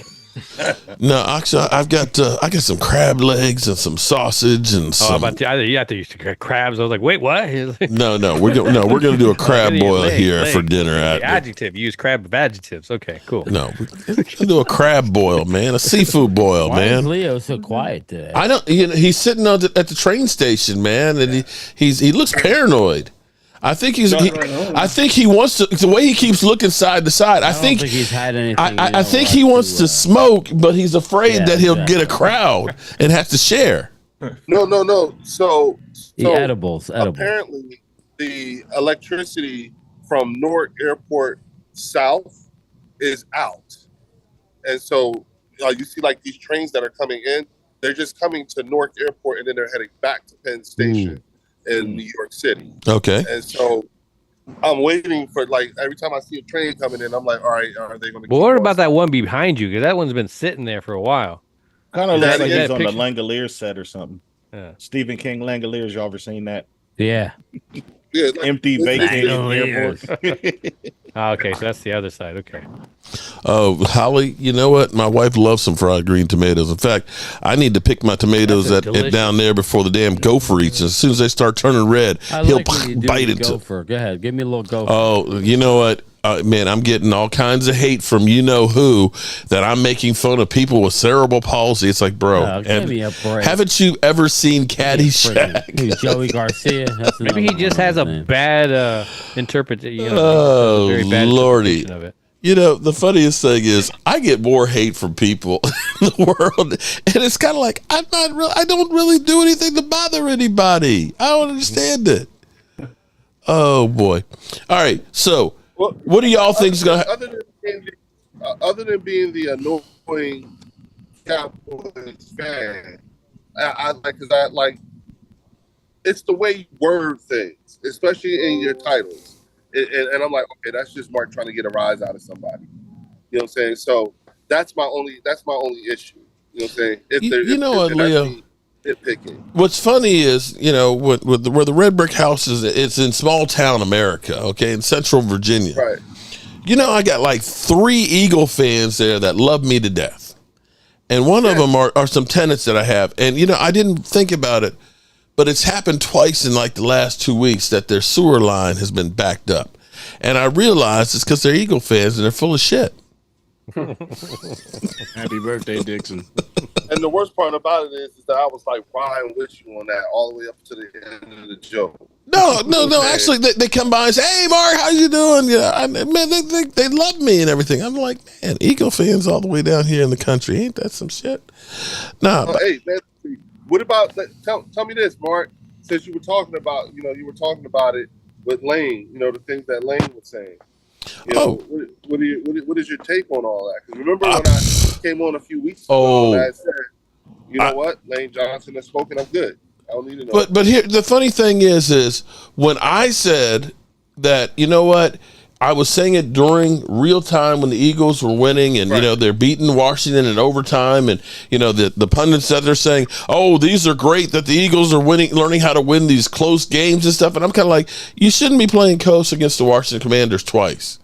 no, actually, I've got some crab legs and some sausage and some. I thought you used to crabs. I was like, wait, what? No, we're gonna do a crab boil here for dinner. Adjective. You use crab of adjectives. Okay, cool. No, we're gonna do a crab boil, man. A seafood boil, Why man. is Leo so quiet today? I don't. He's sitting at the train station, man, and he looks paranoid. I think I think he wants to. The way he keeps looking side to side, I think he's had anything. I think he wants to smoke, but he's afraid that he'll get a crowd and have to share. No. So edibles. Apparently, the electricity from Newark Airport south is out, and so you see like these trains that are coming in. They're just coming to Newark Airport and then they're heading back to Penn Station in New York City. Okay. And so I'm waiting for, like, every time I see a train coming in, I'm like, all right, are they going to? Well, what about that one behind you? Because that one's been sitting there for a while. Kind of looks like he's on picture? the Langolier set or something. Yeah. Stephen King Langoliers. Y'all ever seen that? Yeah. Yeah, empty, vacated airport. Okay, so that's the other side. Okay. Oh, Holly, you know what? My wife loves some fried green tomatoes. In fact, I need to pick my tomatoes at down there before the damn gopher eats. As soon as they start turning red, he'll bite into. Gopher. Go ahead, give me a little gopher. Oh, you know what? Man, I'm getting all kinds of hate from you know who that I'm making fun of people with cerebral palsy. It's like, bro, give me a break. Haven't you ever seen Caddyshack? Joey Garcia. Maybe he just has a bad interpretation. Oh, very bad Lordy. Of it. You know, the funniest thing is I get more hate from people in the world. And it's kind of like, I don't really do anything to bother anybody. I don't understand it. Oh, boy. All right. So, what do y'all think is going to happen? Other than being the annoying Cowboys fan, I it's the way you word things, especially in your titles. And I'm like, okay, that's just Mark trying to get a rise out of somebody. You know what I'm saying? So that's my only issue. You know what I'm saying? You know what, Leo? Nitpicking. What's funny is, you know, where the Red Brick House is, it's in small town America, okay, in Central Virginia. Right. You know, I got like 3 Eagle fans there that love me to death. And one of them are some tenants that I have. And, you know, I didn't think about it, but it's happened twice in like the last 2 weeks that their sewer line has been backed up. And I realized it's because they're Eagle fans and they're full of shit. Happy birthday, Dixon. And the worst part about it is that I was like Ryan with you on that all the way up to the end of the joke. No. Actually, they come by and say, "Hey, Mark, how you doing?" Yeah, man, they love me and everything. I'm like, man, Eagle fans all the way down here in the country. Ain't that some shit? Nah. Hey, man, what about tell me this, Mark? Since you were talking about, it with Lane. You know, the things that Lane was saying. You know, what is your take on all that? Because remember when I came on a few weeks ago and I said, you know what, Lane Johnson has spoken. I'm good. I don't need to know. But here, the funny thing is when I said that, you know what, I was saying it during real time when the Eagles were winning and, you know, they're beating Washington in overtime. And, you know, the pundits that they're saying, oh, these are great that the Eagles are learning how to win these close games and stuff. And I'm kind of like, you shouldn't be playing close against the Washington Commanders twice.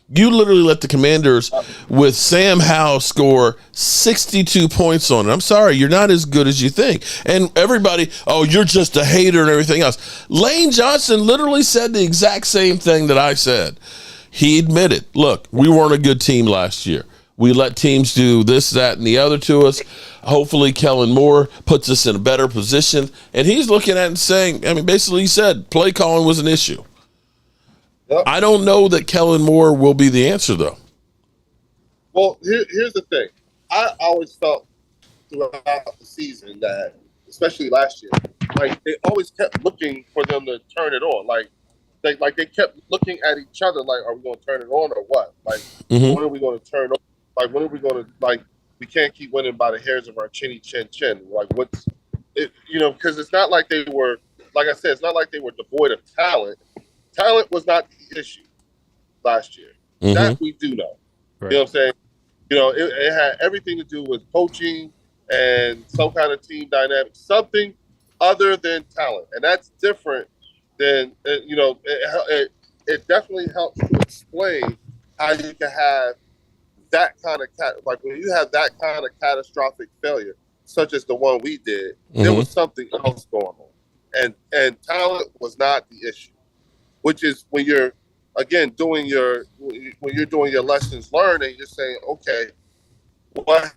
You literally let the Commanders with Sam Howell score 62 points on it. I'm sorry, you're not as good as you think. And everybody, oh, you're just a hater and everything else. Lane Johnson literally said the exact same thing that I said. He admitted, look, we weren't a good team last year. We let teams do this, that, and the other to us. Hopefully Kellen Moore puts us in a better position. And he's looking at it and saying, I mean, basically he said play calling was an issue. Yep. I don't know that Kellen Moore will be the answer, though. Well, here's the thing. I always felt throughout the season that, especially last year, like they always kept looking for them to turn it on. Like they kept looking at each other like, are we going to turn it on or what? Like, when are we going to turn on? Like, when are we going to, like, we can't keep winning by the hairs of our chinny chin. Like, what's it, you know, because it's not like they were, like I said, it's not like they were devoid of talent. talent was not the issue last year. Mm-hmm. That we do know. Right. You know what I'm saying? You know, it had everything to do with coaching and some kind of team dynamic, something other than talent. And that's different than, you know, it definitely helps to explain how you can have that kind of, like when you have that kind of catastrophic failure, such as the one we did, there was something else going on. And talent was not the issue, which is when you're, again, when you're doing your lessons learned and you're saying, okay, what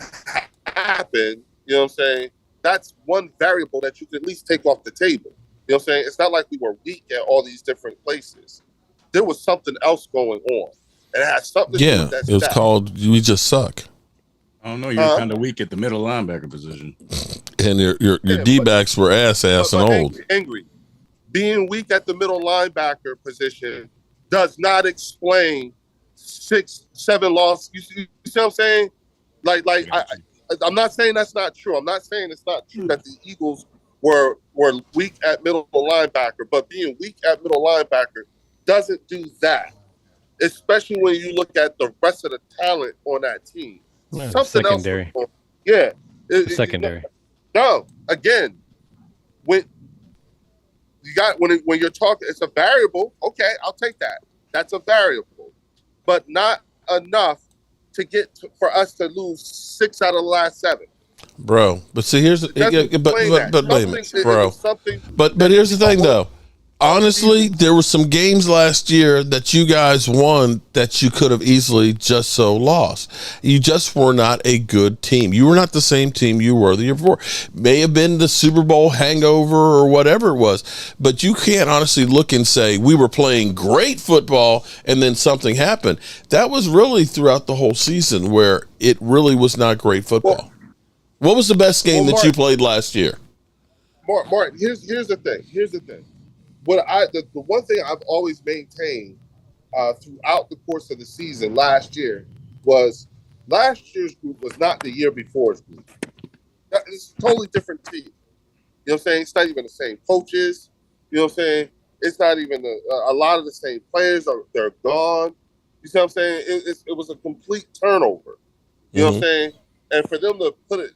happened? You know what I'm saying? That's one variable that you can at least take off the table. You know what I'm saying? It's not like we were weak at all these different places. There was something else going on. And it has something to do with that. It was called "We Just Suck." I don't know. You're kind of weak at the middle linebacker position, and your D-backs were ass and old. Angry. Being weak at the middle linebacker position does not explain 6-7 losses. You see what I'm saying? I'm not saying that's not true. I'm not saying it's not true that the Eagles were weak at middle linebacker, but being weak at middle linebacker doesn't do that. Especially when you look at the rest of the talent on that team. Something secondary. Else. Yeah. Secondary. No, again, when you're talking, it's a variable. Okay, I'll take that. That's a variable, but not enough for us to lose 6 out of the last 7. Bro, but see, here's but wait a minute, bro. But here's the thing, though. Honestly, there were some games last year that you guys won that you could have easily just so lost. You just were not a good team. You were not the same team you were the year before. May have been the Super Bowl hangover or whatever it was, but you can't honestly look and say we were playing great football and then something happened. That was really throughout the whole season where it really was not great football. What was the best game that you played last year? Martin, here's the thing. The one thing I've always maintained throughout the course of the season last year was last year's group was not the year before's group. It's a totally different team. You know what I'm saying? It's not even the same coaches. You know what I'm saying? It's not even a lot of the same players. They're gone. You see what I'm saying? It was a complete turnover. You know what I'm saying? And for them to put it,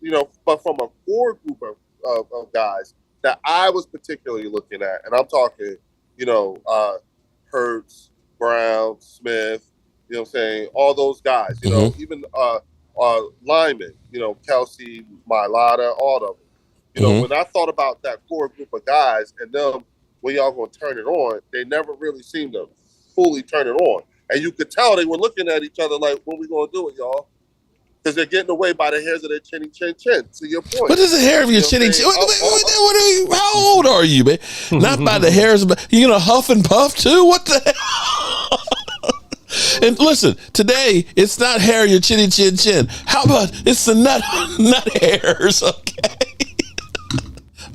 but from a core group of guys that I was particularly looking at, and I'm talking, Hurts, Brown, Smith, you know what I'm saying? All those guys, even linemen, Kelsey, Mailata, all of them. When I thought about that core group of guys and them, when y'all going to turn it on, they never really seemed to fully turn it on. And you could tell they were looking at each other like, when we going to do it, y'all? Because they're getting away by the hairs of their chin. To your point. What is the hair of your chin? How old are you, man? Not by the hairs. You gonna huff and puff too? What the hell? And listen, today it's not hair your chinny chin. How about it's the nut hairs?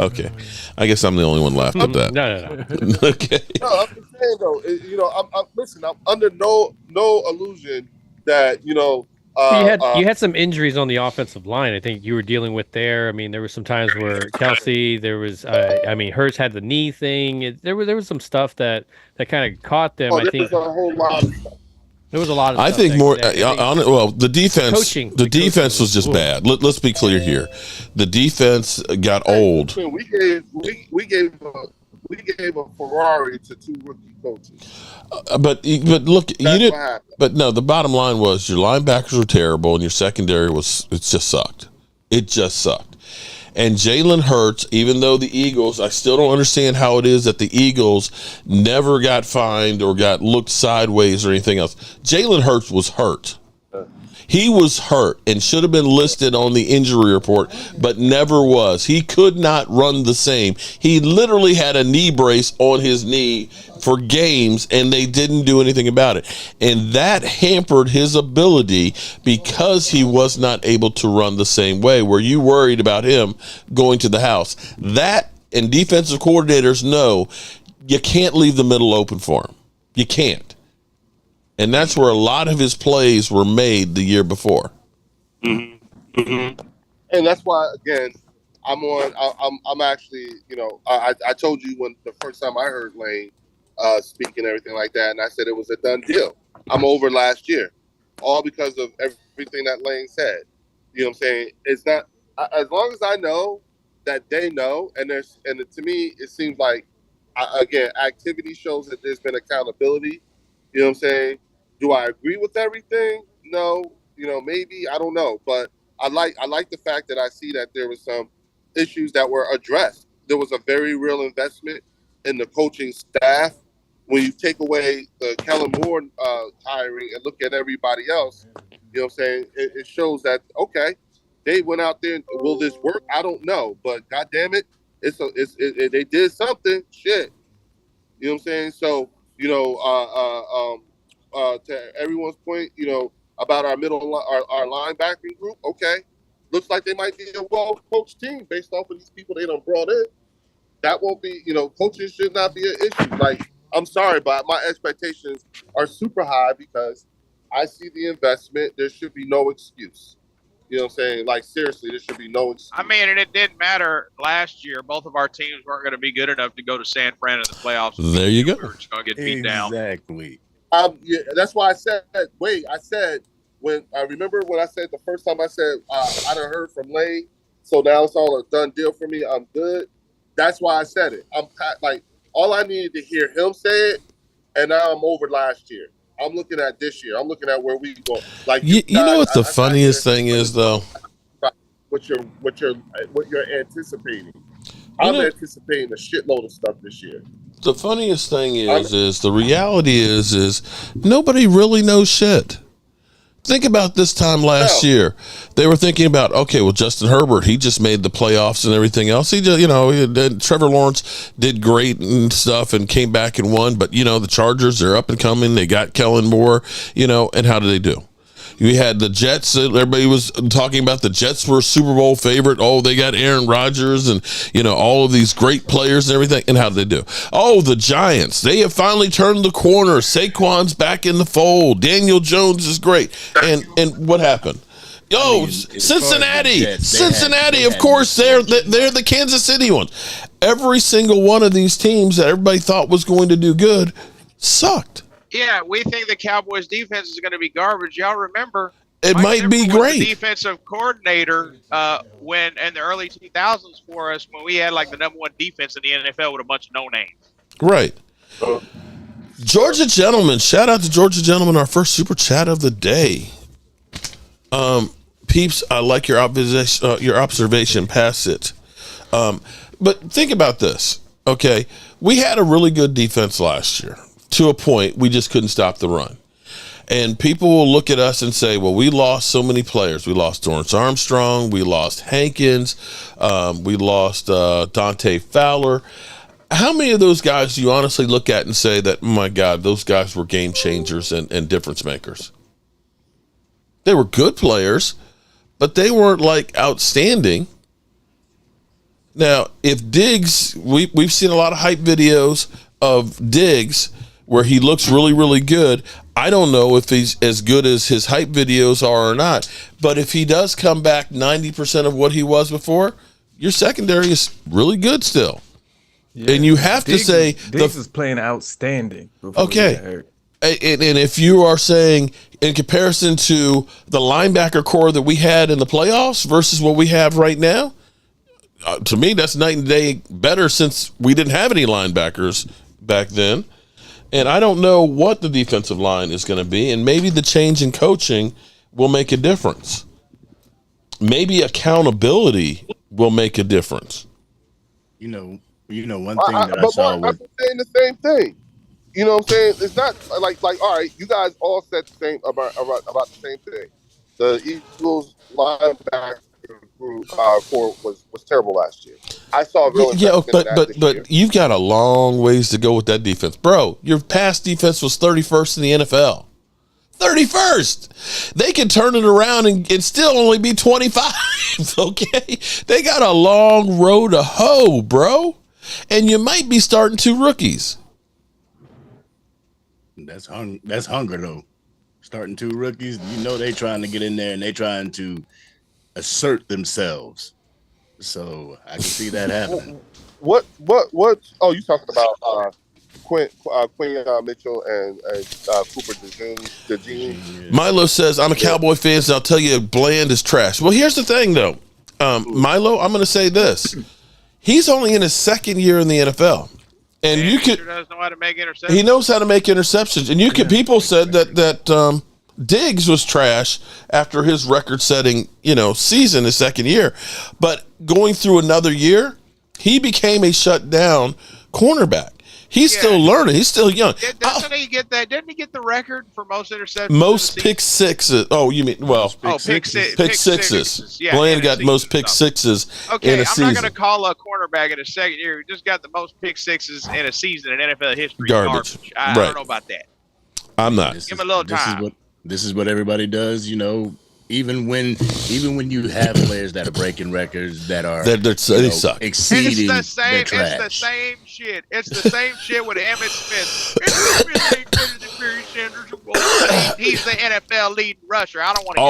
Okay. I guess I'm the only one laughing at that. No. Okay. No, I'm just saying though. I'm under no illusion that you had some injuries on the offensive line. I think you were dealing with there. I mean, there were some times where Kelsey, there was, Hurts had the knee thing. There was some stuff that kind of caught them. I think a whole lot of stuff. There was a lot of. I stuff think more. The defense. coaching, The defense was just bad. Let's be clear here. The defense got old. We gave a Ferrari to 2 rookie coaches. But look, you didn't. But no, the bottom line was your linebackers were terrible, and your secondary it just sucked. It just sucked. And Jalen Hurts, even though the Eagles, I still don't understand how it is that the Eagles never got fined or got looked sideways or anything else. Jalen Hurts was hurt. He was hurt and should have been listed on the injury report, but never was. He could not run the same. He literally had a knee brace on his knee for games, and they didn't do anything about it. And that hampered his ability because he was not able to run the same way, where you worried about him going to the house. That, and defensive coordinators know, you can't leave the middle open for him. You can't. And that's where a lot of his plays were made the year before. Mm-hmm. Mm-hmm. And that's why, again, I'm actually, I told you when the first time I heard Lane speak and everything like that, and I said it was a done deal. I'm over last year, all because of everything that Lane said. You know what I'm saying? It's not as long as I know that they know, and to me, it seems like again, activity shows that there's been accountability. You know what I'm saying? Do I agree with everything? No. You know, maybe I don't know, but I like the fact that I see that there was some issues that were addressed. There was a very real investment in the coaching staff. When you take away the Kellen Moore hiring and look at everybody else, you know what I'm saying? It shows that okay, they went out there. And, will this work? I don't know, but God damn it, they did something. Shit, you know what I'm saying? So you know, to everyone's point, you know, about our our linebacking group. Okay, looks like they might be a well-coached team based off of these people they done brought in. That won't be, you know, coaching should not be an issue. Like, I'm sorry, but my expectations are super high because I see the investment. There should be no excuse. You know what I'm saying? Like, seriously, there should be no excuse. I mean, and it didn't matter last year. Both of our teams weren't going to be good enough to go to San Fran in the playoffs. There you go. We were just going to get beat down. Exactly. Yeah, that's why I said, I said, when I remember when I said the first time I said, I done heard from Lane, so now it's all a done deal for me. I'm good. That's why I said it. I'm like, all I needed to hear him say it, and now I'm over last year. I'm looking at this year. I'm looking at where we go. Like you know what the funniest thing is though? What you're anticipating. I'm anticipating a shitload of stuff this year. The funniest thing is the reality is nobody really knows shit. Think about this time last year. They were thinking about, okay, well, Justin Herbert, he just made the playoffs and everything else. He just, you know, Trevor Lawrence did great and stuff and came back and won. But, you know, the Chargers, they're up and coming. They got Kellen Moore, you know, and how did they do? We had the Jets. Everybody was talking about the Jets were a Super Bowl favorite. Oh, they got Aaron Rodgers and, you know, all of these great players and everything. And how did they do? Oh, the Giants. They have finally turned the corner. Saquon's back in the fold. Daniel Jones is great. And what happened? Cincinnati. Cincinnati, of course, they're the Kansas City ones. Every single one of these teams that everybody thought was going to do good sucked. Yeah, we think the Cowboys defense is going to be garbage. Y'all remember it might be great. The defensive coordinator when in the early 2000s for us when we had like the number one defense in the NFL with a bunch of no names. Right. Georgia Gentleman, shout out to Georgia Gentleman, our first super chat of the day. Peeps, I like your observation. Pass it. But think about this. Okay, we had a really good defense last year. To a point, we just couldn't stop the run. And people will look at us and say, well, we lost so many players. We lost Dorrance Armstrong. We lost Hankins. We lost Dante Fowler. How many of those guys do you honestly look at and say that, oh my God, those guys were game changers and difference makers? They were good players, but they weren't like outstanding. Now, if Diggs, we've seen a lot of hype videos of Diggs where he looks really, really good. I don't know if he's as good as his hype videos are or not. But if he does come back 90% of what he was before, your secondary is really good still. Yeah. And you have to say Diggs is playing outstanding. Okay. And if you are saying in comparison to the linebacker core that we had in the playoffs versus what we have right now, to me, that's night and day better since we didn't have any linebackers back then. And I don't know what the defensive line is going to be, and maybe the change in coaching will make a difference. Maybe accountability will make a difference. You know, one thing that I saw. I'm saying the same thing. You know what I'm saying? It's not like all right, you guys all said the same about the same thing. The Eagles linebacker core was terrible last year. I saw real but you've got a long ways to go with that defense, bro. Your pass defense was 31st in the NFL. 31st. They can turn it around and still only be 25. Okay, they got a long road to hoe, bro, and you might be starting two rookies. That's hunger though. Starting two rookies, you know they trying to get in there and they trying to assert themselves. So I can see that happening. What? Oh, you talking about Quinn Mitchell and Cooper DeJean. Milo says, I'm a Cowboy fan, so I'll tell you, Bland is trash. Well, here's the thing, though. Milo, I'm going to say this. He's only in his second year in the NFL. And you could. Does know how to make interceptions. He knows how to make interceptions. And you could. People said that Diggs was trash after his record-setting, season his second year. But going through another year, he became a shutdown cornerback. He's still learning. He's still young. Doesn't he get that? Didn't he get the record for most interceptions? Most pick sixes. Oh, you mean pick sixes. Yeah, Bland got most pick sixes in a season. I'm not going to call a cornerback in a second year. He just got the most pick sixes in a season in NFL history. Garbage. I don't know about that. I'm not. Give him a little time. This is what everybody does. Even when you have players that are breaking records that are they suck. Exceeding it's the trash. same shit. It's the same shit with Emmitt Smith. He's the NFL leading rusher. I don't want to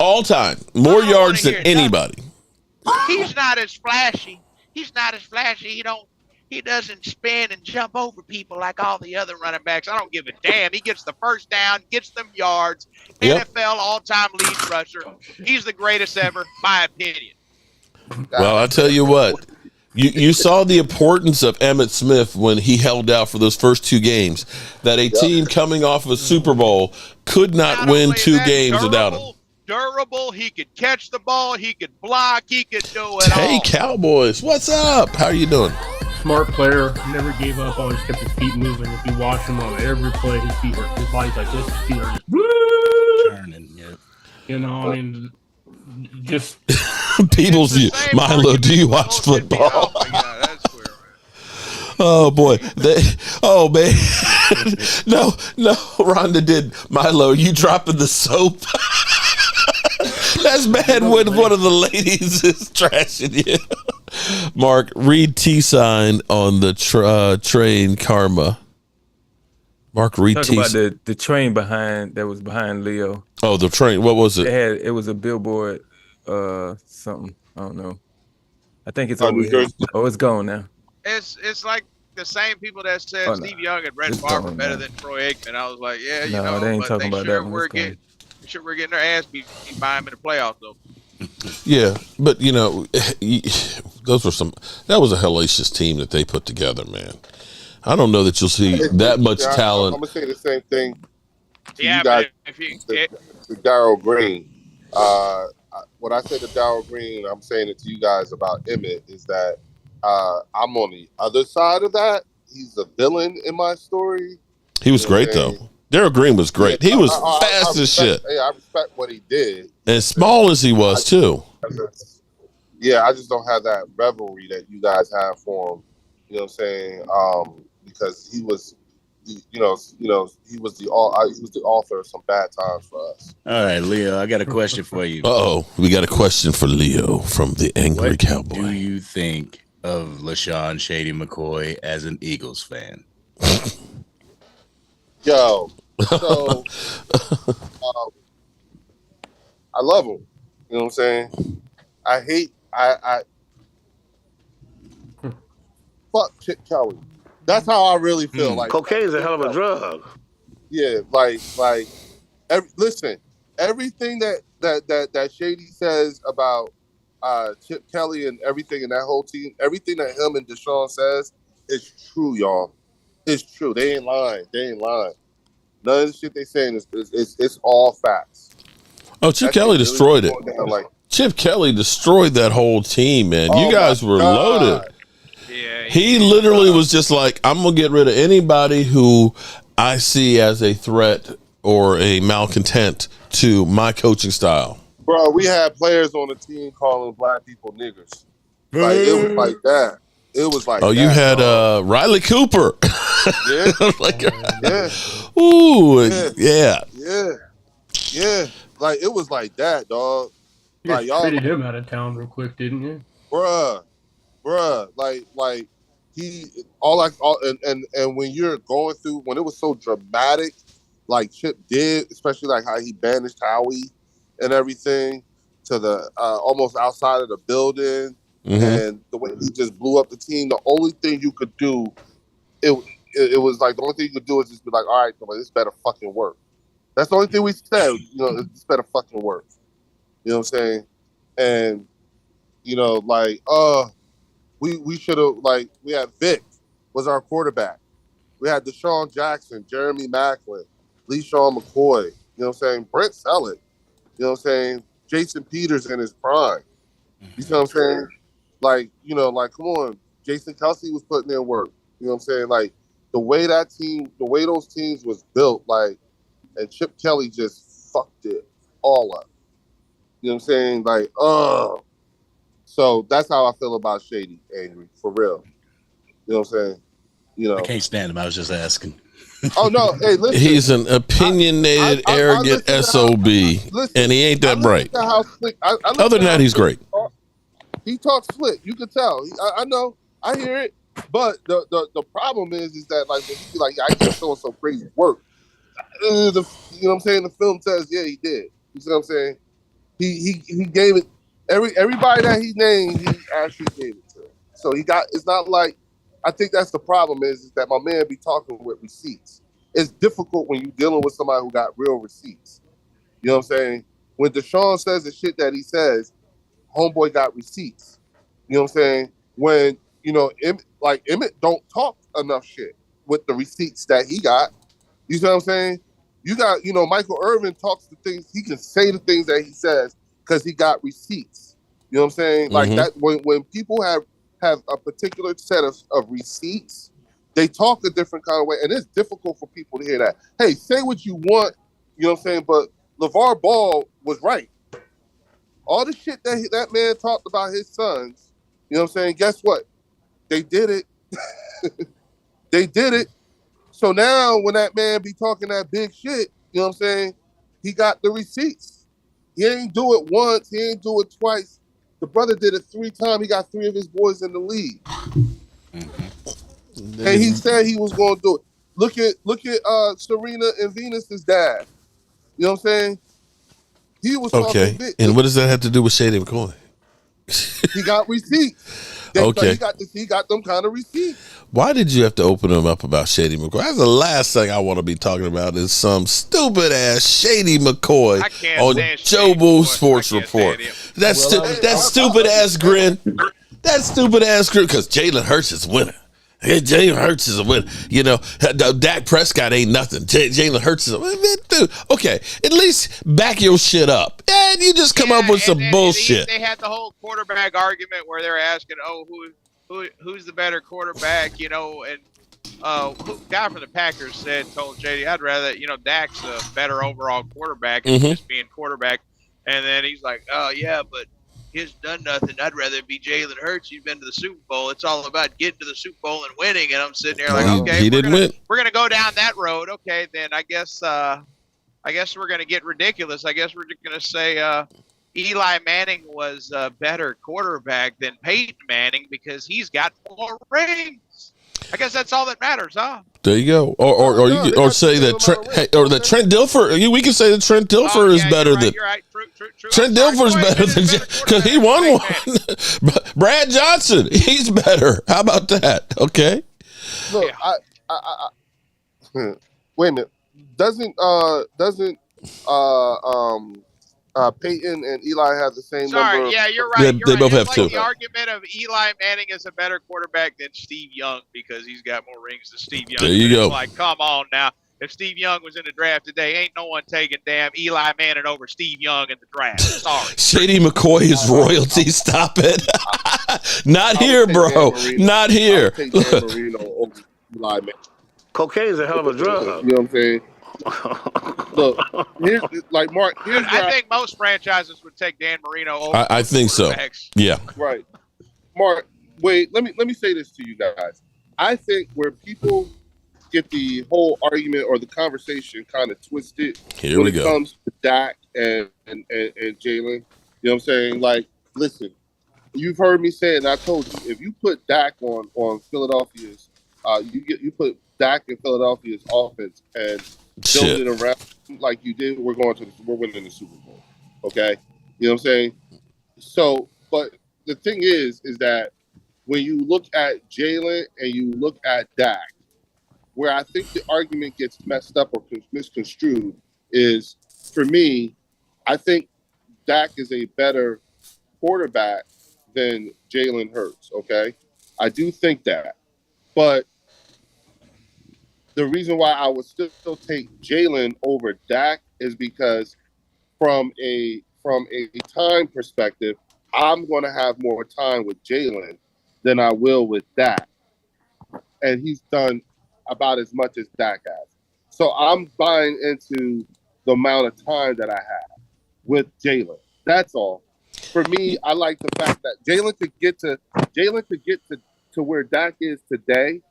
all time. More yards than anybody. He's not as flashy. He doesn't spin and jump over people like all the other running backs. I don't give a damn. He gets the first down, gets them yards. Yep. NFL all-time lead rusher. He's the greatest ever, my opinion. Well, I tell you what. You saw the importance of Emmitt Smith when he held out for those first two games. That a team coming off of a Super Bowl could not win two games without him. Durable. He could catch the ball. He could block. He could do it all. Hey, Cowboys. What's up? How are you doing? Smart player, never gave up, always kept his feet moving. If you watch him on every play, his body's like this, his feet are just Turning, just People's view. Milo, do you watch football? Oh my God, that's weird. Oh boy. Man. No, Rhonda did. Milo, you dropping the soap? That's bad when one of the ladies is trashing you. Mark, read T-sign on the train karma. Mark, read Talk T-sign. about the train that was behind Leo. Oh, the train. What was it? It was a billboard, something. I don't know. I think it's over here. Oh, it's gone now. It's like the same people that said Steve Young and Brett Favre were better than Troy Aikman. I was like, yeah, they ain't talking about that one. We're getting their ass beat by him in the playoffs, though. Yeah, but that was a hellacious team that they put together, man. I don't know that you'll see that much talent. I'm gonna say the same thing to Yeah, you guys. to Darryl Green. What I said to Darryl Green, I'm saying it to you guys about Emmitt is that I'm on the other side of that. He's a villain in my story. He was great though. Darryl Green was great. He was fast as shit. Yeah, I respect what he did. And small as he was too. Yeah, I just don't have that revelry that you guys have for him. You know what I'm saying? Because he was, he was the author of some bad times for us. All right, Leo, I got a question for you. Uh-oh, we got a question for Leo from the Angry Cowboy. What do you think of LeSean Shady McCoy as an Eagles fan? Yo, so I love him. You know what I'm saying? I hate fuck Chip Kelly. That's how I really feel. Like cocaine's a hell of a drug. Yeah, listen, everything that Shady says about Chip Kelly and everything in that whole team, everything that him and Deshaun says is true, y'all. It's true. They ain't lying. None of the shit they saying is all facts. Oh, Chip Kelly destroyed it. Chip Kelly destroyed that whole team, man. You guys were loaded. Yeah, he literally was just like, I'm going to get rid of anybody who I see as a threat or a malcontent to my coaching style. Bro, we had players on the team calling black people niggers. Like, it was like that. It was like you had Riley Cooper. Yeah. Yeah. Like, it was like that, dog. You like, y'all traded him out of town real quick, didn't you? Bruh. Like he and when you're going through when it was so dramatic, like Chip did, especially like how he banished Howie and everything to the almost outside of the building, and the way he just blew up the team. The only thing you could do, it it was like the only thing you could do is just be like, all right, this better fucking work. That's the only thing we said. This better fucking work. You know what I'm saying? And we should have we had Vic was our quarterback. We had Deshaun Jackson, Jeremy Maclin, LeSean McCoy. You know what I'm saying? Brent Selleck. You know what I'm saying? Jason Peters in his prime. You know what I'm saying? Come on. Jason Kelsey was putting in work. You know what I'm saying? Like the way those teams was built, and Chip Kelly just fucked it all up. You know what I'm saying? So that's how I feel about Shady, Angry, for real. You know what I'm saying? I can't stand him. I was just asking. Oh no! Hey, listen. He's an opinionated, arrogant SOB, and he ain't that bright. Other than that, he's great. He talks slick. You can tell. I know. I hear it. But the problem is that when he be like, I just showing some crazy work. You know what I'm saying? The film says, yeah, he did. You see what I'm saying? He gave it. Everybody that he named, he actually gave it to. So he got. It's not like. I think that's the problem is that my man be talking with receipts. It's difficult when you're dealing with somebody who got real receipts. You know what I'm saying? When Deshaun says the shit that he says, homeboy got receipts. You know what I'm saying? When, Emmitt don't talk enough shit with the receipts that he got. You see what I'm saying? You got, Michael Irvin talks the things, he can say the things that he says because he got receipts. You know what I'm saying? Like that, when people have a particular set of receipts, they talk a different kind of way, and it's difficult for people to hear that. Hey, say what you want, you know what I'm saying, but LeVar Ball was right. All the shit that man talked about his sons, you know what I'm saying, guess what? They did it. They did it. So now when that man be talking that big shit, you know what I'm saying, he got the receipts. He ain't do it once, he ain't do it twice. The brother did it 3 times. He got 3 of his boys in the league. And he said he was going to do it. Look at Serena and Venus's dad. You know what I'm saying? He was talking big. And what does that have to do with Shady McCoy? He got receipts. He got them kind of receipts. Why did you have to open him up about Shady McCoy? That's the last thing I want to be talking about is some stupid ass Shady McCoy on Joe Boo Sports Report. That stupid ass grin. That stupid ass grin because Jalen Hurts is winning. Jalen Hurts is a winner. Dak Prescott ain't nothing. Jalen Hurts is a winner. Dude, okay, at least back your shit up. And you just come up with some bullshit. They had the whole quarterback argument where they're asking, who's the better quarterback, and guy from the Packers told JD, I'd rather, Dak's a better overall quarterback than just being quarterback. And then he's like, oh, yeah, but he's done nothing. I'd rather be Jalen Hurts. He's been to the Super Bowl. It's all about getting to the Super Bowl and winning. And I'm sitting there like, okay, he didn't win. We're gonna go down that road. Okay, then I guess we're gonna get ridiculous. I guess we're just gonna say Eli Manning was a better quarterback than Peyton Manning because he's got more rings. I guess that's all that matters, huh? There you go. Or say that Trent Dilfer. We can say that Trent Dilfer is better than. You're right. True. Trent Dilfer's better than because he won one. Brad Johnson, he's better. How about that? Okay. Look, I wait a minute. Doesn't Peyton and Eli have the same number? Yeah, you're right. They both have 2. The argument of Eli Manning is a better quarterback than Steve Young because he's got more rings than Steve Young. There you go. Like, come on now. If Steve Young was in the draft today, ain't no one taking damn Eli Manning over Steve Young in the draft. Sorry. Shady McCoy is royalty. Stop it. Not here, bro. Not here. Cocaine's a hell of a drug. You know what I'm saying? Look, here's Mark. I think most franchises would take Dan Marino over. I think so. Yeah. Right. Mark, wait. Let me say this to you guys. I think where people get the whole argument or the conversation kind of twisted when it comes to Dak and Jalen. You know what I'm saying? Like, listen, you've heard me say it, and I told you, if you put Dak on Philadelphia's, you put Dak in Philadelphia's offense and build it around like you did, we're winning the Super Bowl. Okay? You know what I'm saying? So, but the thing is that when you look at Jalen and you look at Dak, where I think the argument gets messed up or misconstrued is, for me, I think Dak is a better quarterback than Jalen Hurts, okay? I do think that. But the reason why I would still take Jalen over Dak is because from a time perspective, I'm going to have more time with Jalen than I will with Dak. And he's done about as much as Dak has. So I'm buying into the amount of time that I have with Jalen. That's all. For me, I like the fact that Jalen could get to where Dak is today.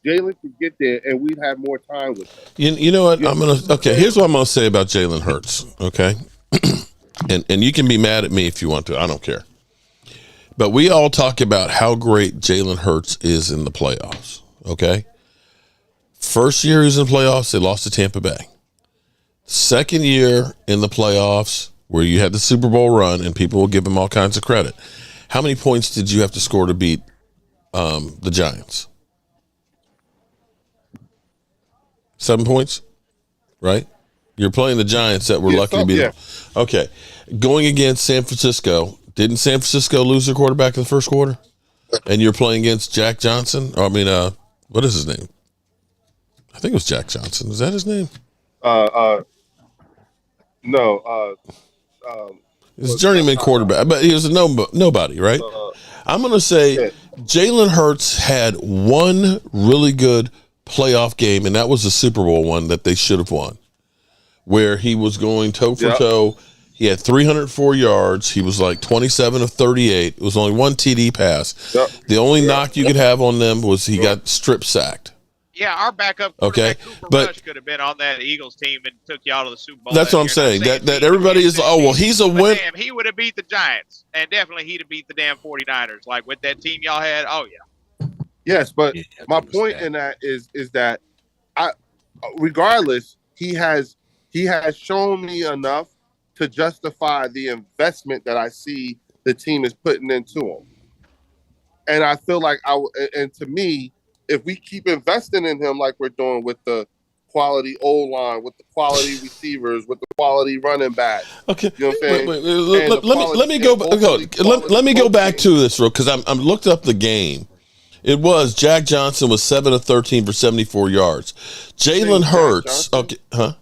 Jalen could get there, and we'd have more time with him. You know what? Here's what I'm gonna say about Jalen Hurts. Okay, and you can be mad at me if you want to. I don't care. But we all talk about how great Jalen Hurts is in the playoffs. Okay, first year he was in the playoffs, they lost to Tampa Bay. Second year in the playoffs, where you had the Super Bowl run, and people will give him all kinds of credit. How many points did you have to score to beat the Giants? 7 points, right? You're playing the Giants that were lucky to beat them. Okay. Going against San Francisco, didn't San Francisco lose their quarterback in the first quarter? And you're playing against Jack Johnson? What is his name? I think it was Jack Johnson. Is that his name? No. He's a journeyman quarterback, but he was a nobody, right? I'm going to say Jalen Hurts had one really good playoff game, and that was the Super Bowl one that they should have won, where he was going toe for toe. He had 304 yards. He was like 27 of 38. It was only one TD pass. The only knock you could have on them was he got strip sacked. Yeah, our backup quarterback, Cooper Rush could have been on that Eagles team and took y'all to the Super Bowl. That's what I'm saying. That everybody is, he's a win. Damn, he would have beat the Giants, and definitely he'd have beat the damn 49ers. Like with that team y'all had, Yes, but my point in that is that regardless, he has shown me enough to justify the investment that I see the team is putting into him. And I feel like and to me, if we keep investing in him like we're doing with the quality O-line, with the quality receivers, with the quality running back. Okay. You know what I'm saying? Let me go back to this real, because I'm looked up the game. It was Jack Johnson was 7 of 13 for 74 yards. Jalen Hurts. Okay, huh?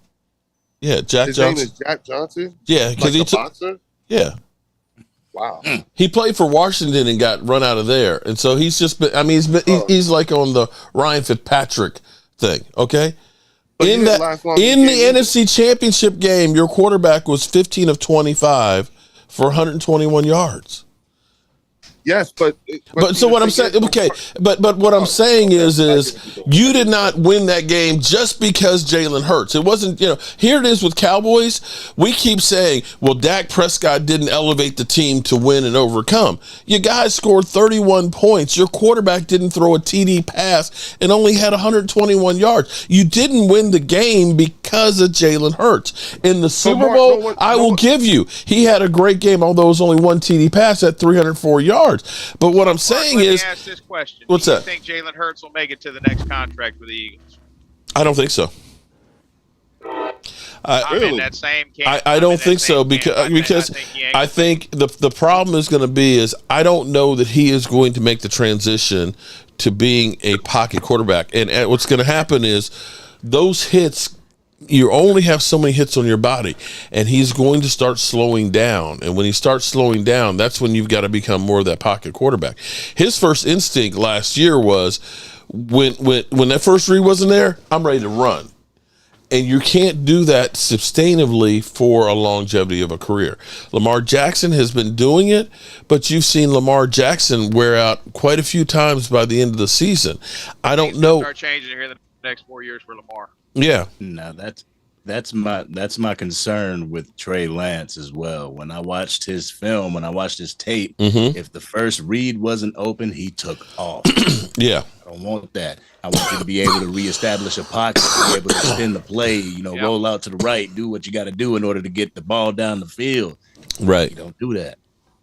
Yeah, Jack His Johnson. name is Jack Johnson? Yeah, because he took. Boxer? Yeah. Wow. He played for Washington and got run out of there, and so he's just been. I mean, he's like on the Ryan Fitzpatrick thing. Okay. But in the NFC Championship game, your quarterback was 15 of 25 for 121 yards. Yes, but so what I'm saying, okay, but what I'm saying is you did not win that game just because Jalen Hurts. It wasn't, here it is with Cowboys. We keep saying, well, Dak Prescott didn't elevate the team to win and overcome. You guys scored 31 points. Your quarterback didn't throw a TD pass and only had 121 yards. You didn't win the game because of Jalen Hurts. In the Super Bowl, I will give you, he had a great game, although it was only one TD pass at 304 yards. But what I'm saying is, let me ask this question. What's that? Do you think Jalen Hurts will make it to the next contract with the Eagles? I don't think so. I'm in that same camp. I don't think so because I think the problem is going to be is I don't know that he is going to make the transition to being a pocket quarterback. And what's going to happen is those hits, you only have so many hits on your body, and he's going to start slowing down. And when he starts slowing down, that's when you've got to become more of that pocket quarterback. His first instinct last year was when that first read wasn't there, I'm ready to run. And you can't do that sustainably for a longevity of a career. Lamar Jackson has been doing it, but you've seen Lamar Jackson wear out quite a few times by the end of the season. I don't know. Start changing here the next 4 years for Lamar. Yeah. No, that's my concern with Trey Lance as well. When I watched his film, when I watched his tape, if the first read wasn't open, he took off. Yeah. I don't want that. I want you to be able to reestablish a pocket, be able to extend the play, roll out to the right, do what you got to do in order to get the ball down the field. Right. You don't do that.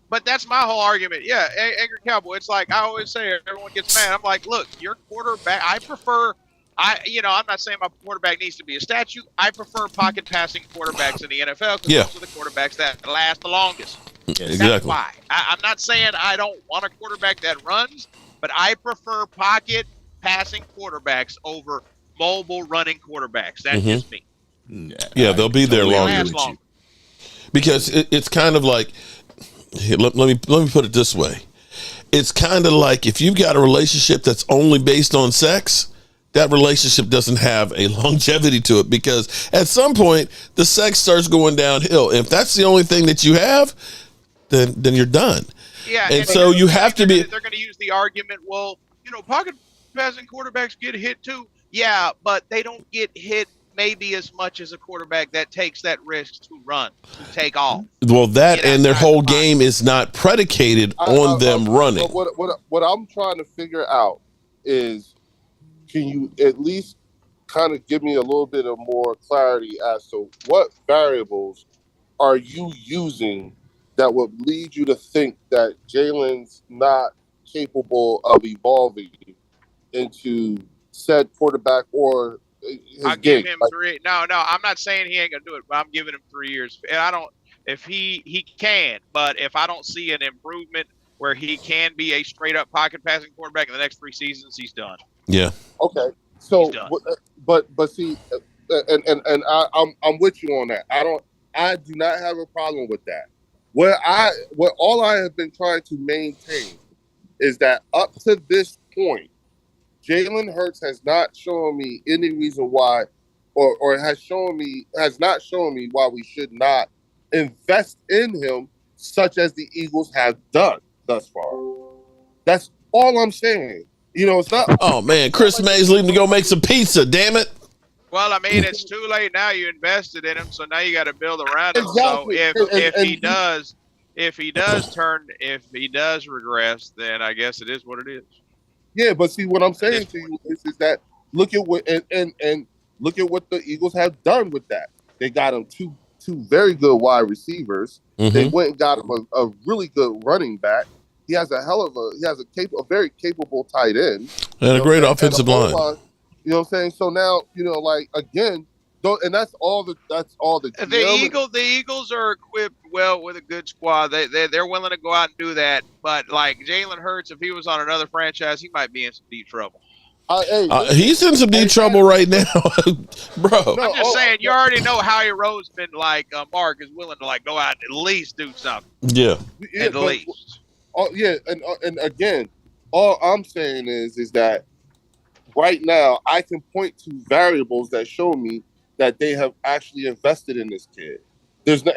But that's my whole argument. Yeah, Angry Cowboy. It's like I always say, everyone gets mad. I'm like, look, your quarterback, I prefer I'm not saying my quarterback needs to be a statue. I prefer pocket passing quarterbacks in the NFL because those are the quarterbacks that last the longest. Exactly. That's why. I'm not saying I don't want a quarterback that runs, but I prefer pocket passing quarterbacks over mobile running quarterbacks. That's just me. Yeah, they'll be there longer. Because it's kind of like, let me put it this way. It's kind of like if you've got a relationship that's only based on sex, that relationship doesn't have a longevity to it, because at some point the sex starts going downhill. If that's the only thing that you have, then you're done. Yeah, and so you have to be. They're going to use the argument, well, pocket passing quarterbacks get hit too. Yeah, but they don't get hit maybe as much as a quarterback that takes that risk to run, to take off. Well, that and their whole game is not predicated on them running. What I'm trying to figure out is, can you at least kind of give me a little bit of more clarity as to what variables are you using that would lead you to think that Jalen's not capable of evolving into said quarterback or his I'll give him 3. No, I'm not saying he ain't gonna do it, but I'm giving him 3 years. And I don't. If he can, but if I don't see an improvement where he can be a straight up pocket passing quarterback in the next 3 seasons, he's done. Yeah. Okay. So, but see, and I'm with you on that. I do not have a problem with that. What all I have been trying to maintain is that up to this point, Jalen Hurts has not shown me any reason why, or has not shown me why we should not invest in him, such as the Eagles have done thus far. That's all I'm saying. It's not. Oh man, Chris Mays leaving to go make some pizza. Damn it. Well, I mean, it's too late now. You invested in him, so now you got to build around him. Exactly. So if he does regress, then I guess it is what it is. Yeah, but see, what I'm saying to you is that look at what and look at what the Eagles have done with that. They got him two very good wide receivers. Mm-hmm. They went and got him a really good running back. He has a very capable tight end and a great offensive line. You know what I'm saying? So now, again, and that's all the The Eagles are equipped well with a good squad. They're willing to go out and do that. But like Jalen Hurts, if he was on another franchise, he might be in some deep trouble. He's in some deep trouble right now, bro. I'm just saying, you already know Howie Roseman, Mark, is willing to go out and at least do something. Yeah, at least. And again, all I'm saying is that right now I can point to variables that show me that they have actually invested in this kid.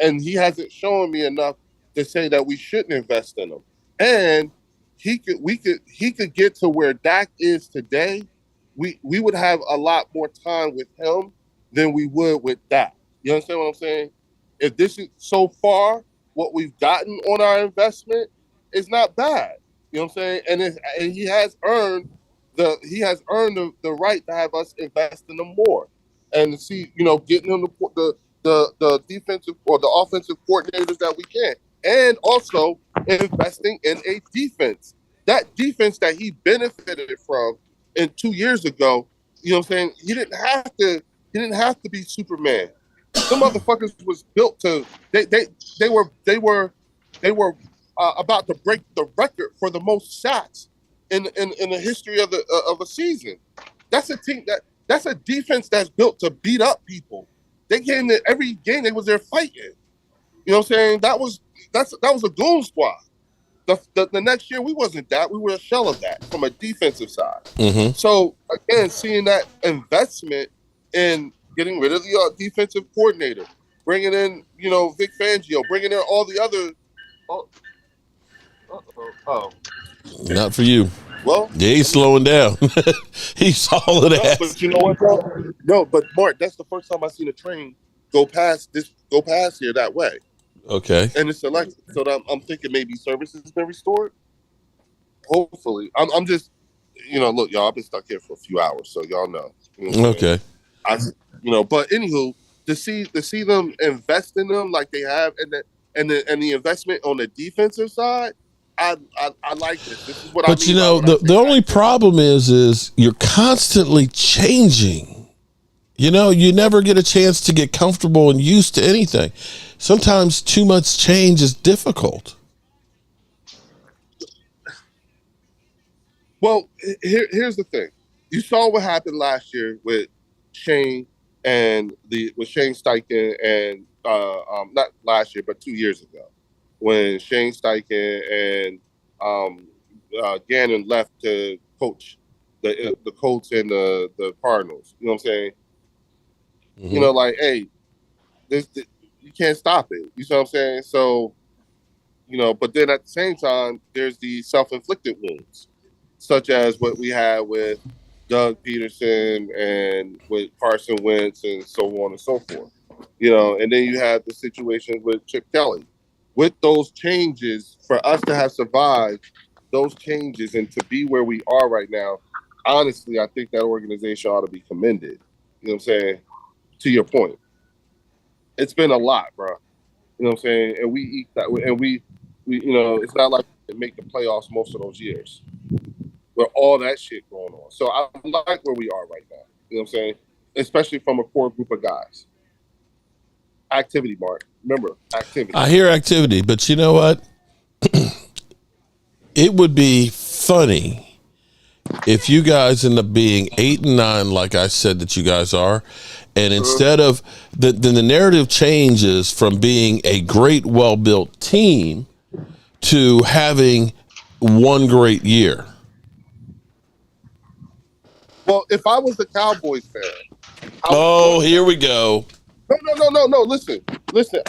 And he hasn't shown me enough to say that we shouldn't invest in him. And he could get to where Dak is today. We would have a lot more time with him than we would with Dak. You understand what I'm saying? If this is so far what we've gotten on our investment, it's not bad. You know what I'm saying? And he has earned the right to have us invest in him more. And to see, getting him the defensive or the offensive coordinators that we can. And also investing in a defense. That defense that he benefited from 2 years ago, you know what I'm saying? He didn't have to be Superman. Some motherfuckers was built to they were about to break the record for the most sacks in the history of a season. That's a team that's a defense that's built to beat up people. They came to every game, they was there fighting. You know what I'm saying? That was a goon squad. The next year we wasn't that. We were a shell of that from a defensive side. Mm-hmm. So again, seeing that investment in getting rid of the defensive coordinator, bringing in Vic Fangio, bringing in all the other. Not for you. Well, yeah, he's slowing down. He's hauling ass. But you know what, bro? No, but Mark, that's the first time I've seen a train go past here that way. Okay. And it's electric, so I'm thinking maybe service has been restored. Hopefully, I'm just, look, y'all, I've been stuck here for a few hours, so y'all know. Okay. But anywho, to see them invest in them like they have, and the investment on the defensive side, I like this. This is what I mean. But you know, the only problem is you're constantly changing. You know, you never get a chance to get comfortable and used to anything. Sometimes too much change is difficult. Well, here's the thing. You saw what happened last year with Shane with Shane Steichen and not last year, but 2 years ago, when Shane Steichen and Gannon left to coach the Colts and the Cardinals. You know what I'm saying? Mm-hmm. You know, like, hey, you can't stop it. You know what I'm saying? So, you know, but then at the same time, there's the self-inflicted wounds, such as what we had with Doug Peterson and with Carson Wentz and so on and so forth. You know, and then you had the situation with Chip Kelly. With those changes, for us to have survived those changes and to be where we are right now, honestly, I think that organization ought to be commended. You know what I'm saying? To your point. It's been a lot, bro. You know what I'm saying? And we eat that. And we you know, it's not like we make the playoffs most of those years with all that shit going on. So I like where we are right now. You know what I'm saying? Especially from a core group of guys. Activity, Mark. Remember, activity. I hear activity, but you know what? It would be funny if you guys end up being 8-9, like I said that you guys are, and instead of the narrative changes from being a great, well-built team to having one great year. Well, if I was the Cowboys fan, here we go. No. Listen.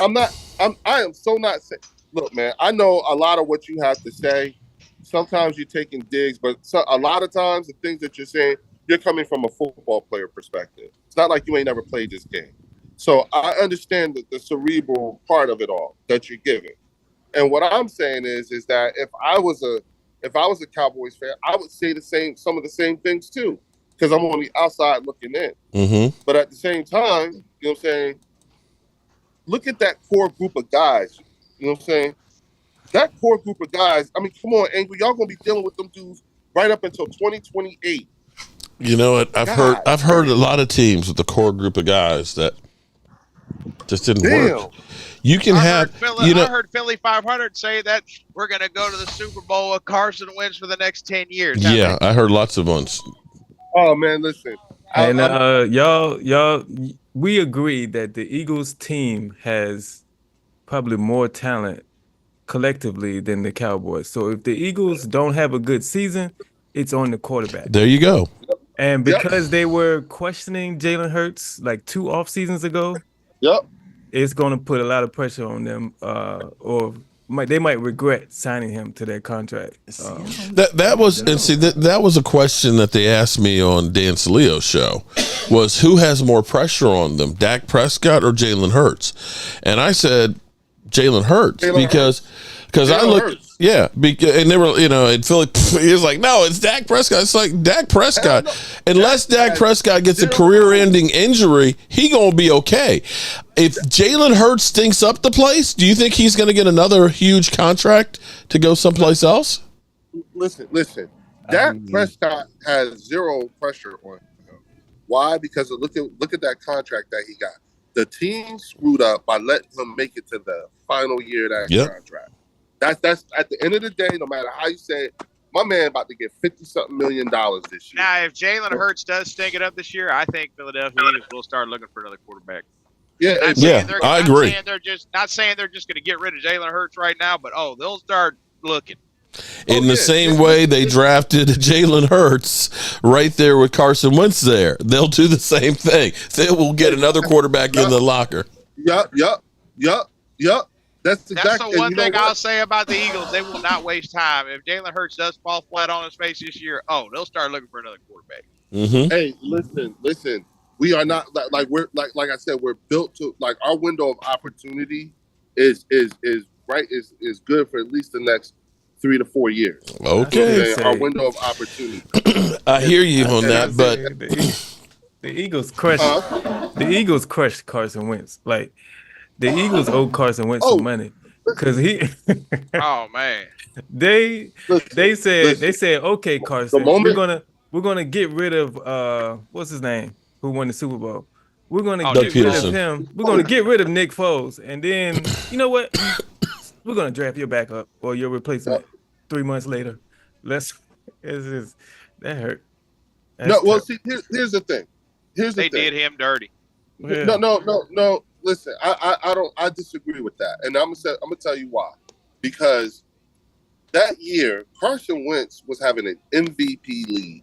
I am so not saying. Look, man, I know a lot of what you have to say. Sometimes you're taking digs, but a lot of times the things that you're saying, you're coming from a football player perspective. It's not like you ain't never played this game. So I understand the cerebral part of it all that you're giving. And what I'm saying is that if I was a Cowboys fan, I would say some of the same things too, because I'm on the outside looking in. Mm-hmm. But at the same time, you know what I'm saying? Look at that core group of guys. You know what I'm saying? That core group of guys, I mean, come on, Angry, y'all gonna be dealing with them dudes right up until 2028. You know what? I've heard a lot of teams with the core group of guys that just didn't work. You can I heard Philly 500 say that we're gonna go to the Super Bowl with Carson Wentz for the next 10 years. Yeah, I heard lots of ones. Oh man, listen. And y'all, we agree that the Eagles team has probably more talent collectively than the Cowboys. So if the Eagles don't have a good season, it's on the quarterback. There you go. And because they were questioning Jalen Hurts like 2 off seasons ago, it's going to put a lot of pressure on them, they might regret signing him to their contract. That was a question that they asked me on Dan Salio's show, was who has more pressure on them, Dak Prescott or Jalen Hurts? And I said Jalen Hurts because I looked. Yeah, and they were, you know, in Philly, he was like, no, it's Dak Prescott. It's like Dak Prescott. Unless Dak Prescott gets a career-ending injury, he gonna be okay. If Jalen Hurts stinks up the place, do you think he's gonna get another huge contract to go someplace else? Listen. Dak Prescott has zero pressure on him. Why? Because look at that contract that he got. The team screwed up by letting him make it to the final year of that contract. That's at the end of the day, no matter how you say it, my man about to get $50-something million this year. Now, if Jalen Hurts does stink it up this year, I think Philadelphia Eagles will start looking for another quarterback. I agree. Not saying they're just going to get rid of Jalen Hurts right now, but they'll start looking. In the same way they drafted Jalen Hurts right there with Carson Wentz there. They'll do the same thing. They will get another quarterback in the locker. Yup. That's the one thing I'll say about the Eagles. They will not waste time. If Jalen Hurts does fall flat on his face this year, they'll start looking for another quarterback. Mm-hmm. Hey, listen. We are not like I said, we're built to our window of opportunity is good for at least the next 3 to 4 years. Okay. Our window of opportunity. I hear you on that, but the Eagles crushed. The Eagles crushed Carson Wentz. Like the Eagles owe Carson Wentz some money. because he. Oh man. They said, okay, Carson, we're gonna get rid of what's his name, who won the Super Bowl. We're gonna get rid of him. We're gonna get rid of Nick Foles, and then you know what? We're gonna draft your backup or your replacement 3 months later. That hurt. No, well, see, here's the thing. They did him dirty. Yeah. No. Listen, I disagree with that, and I'm gonna tell you why. Because that year, Carson Wentz was having an MVP lead,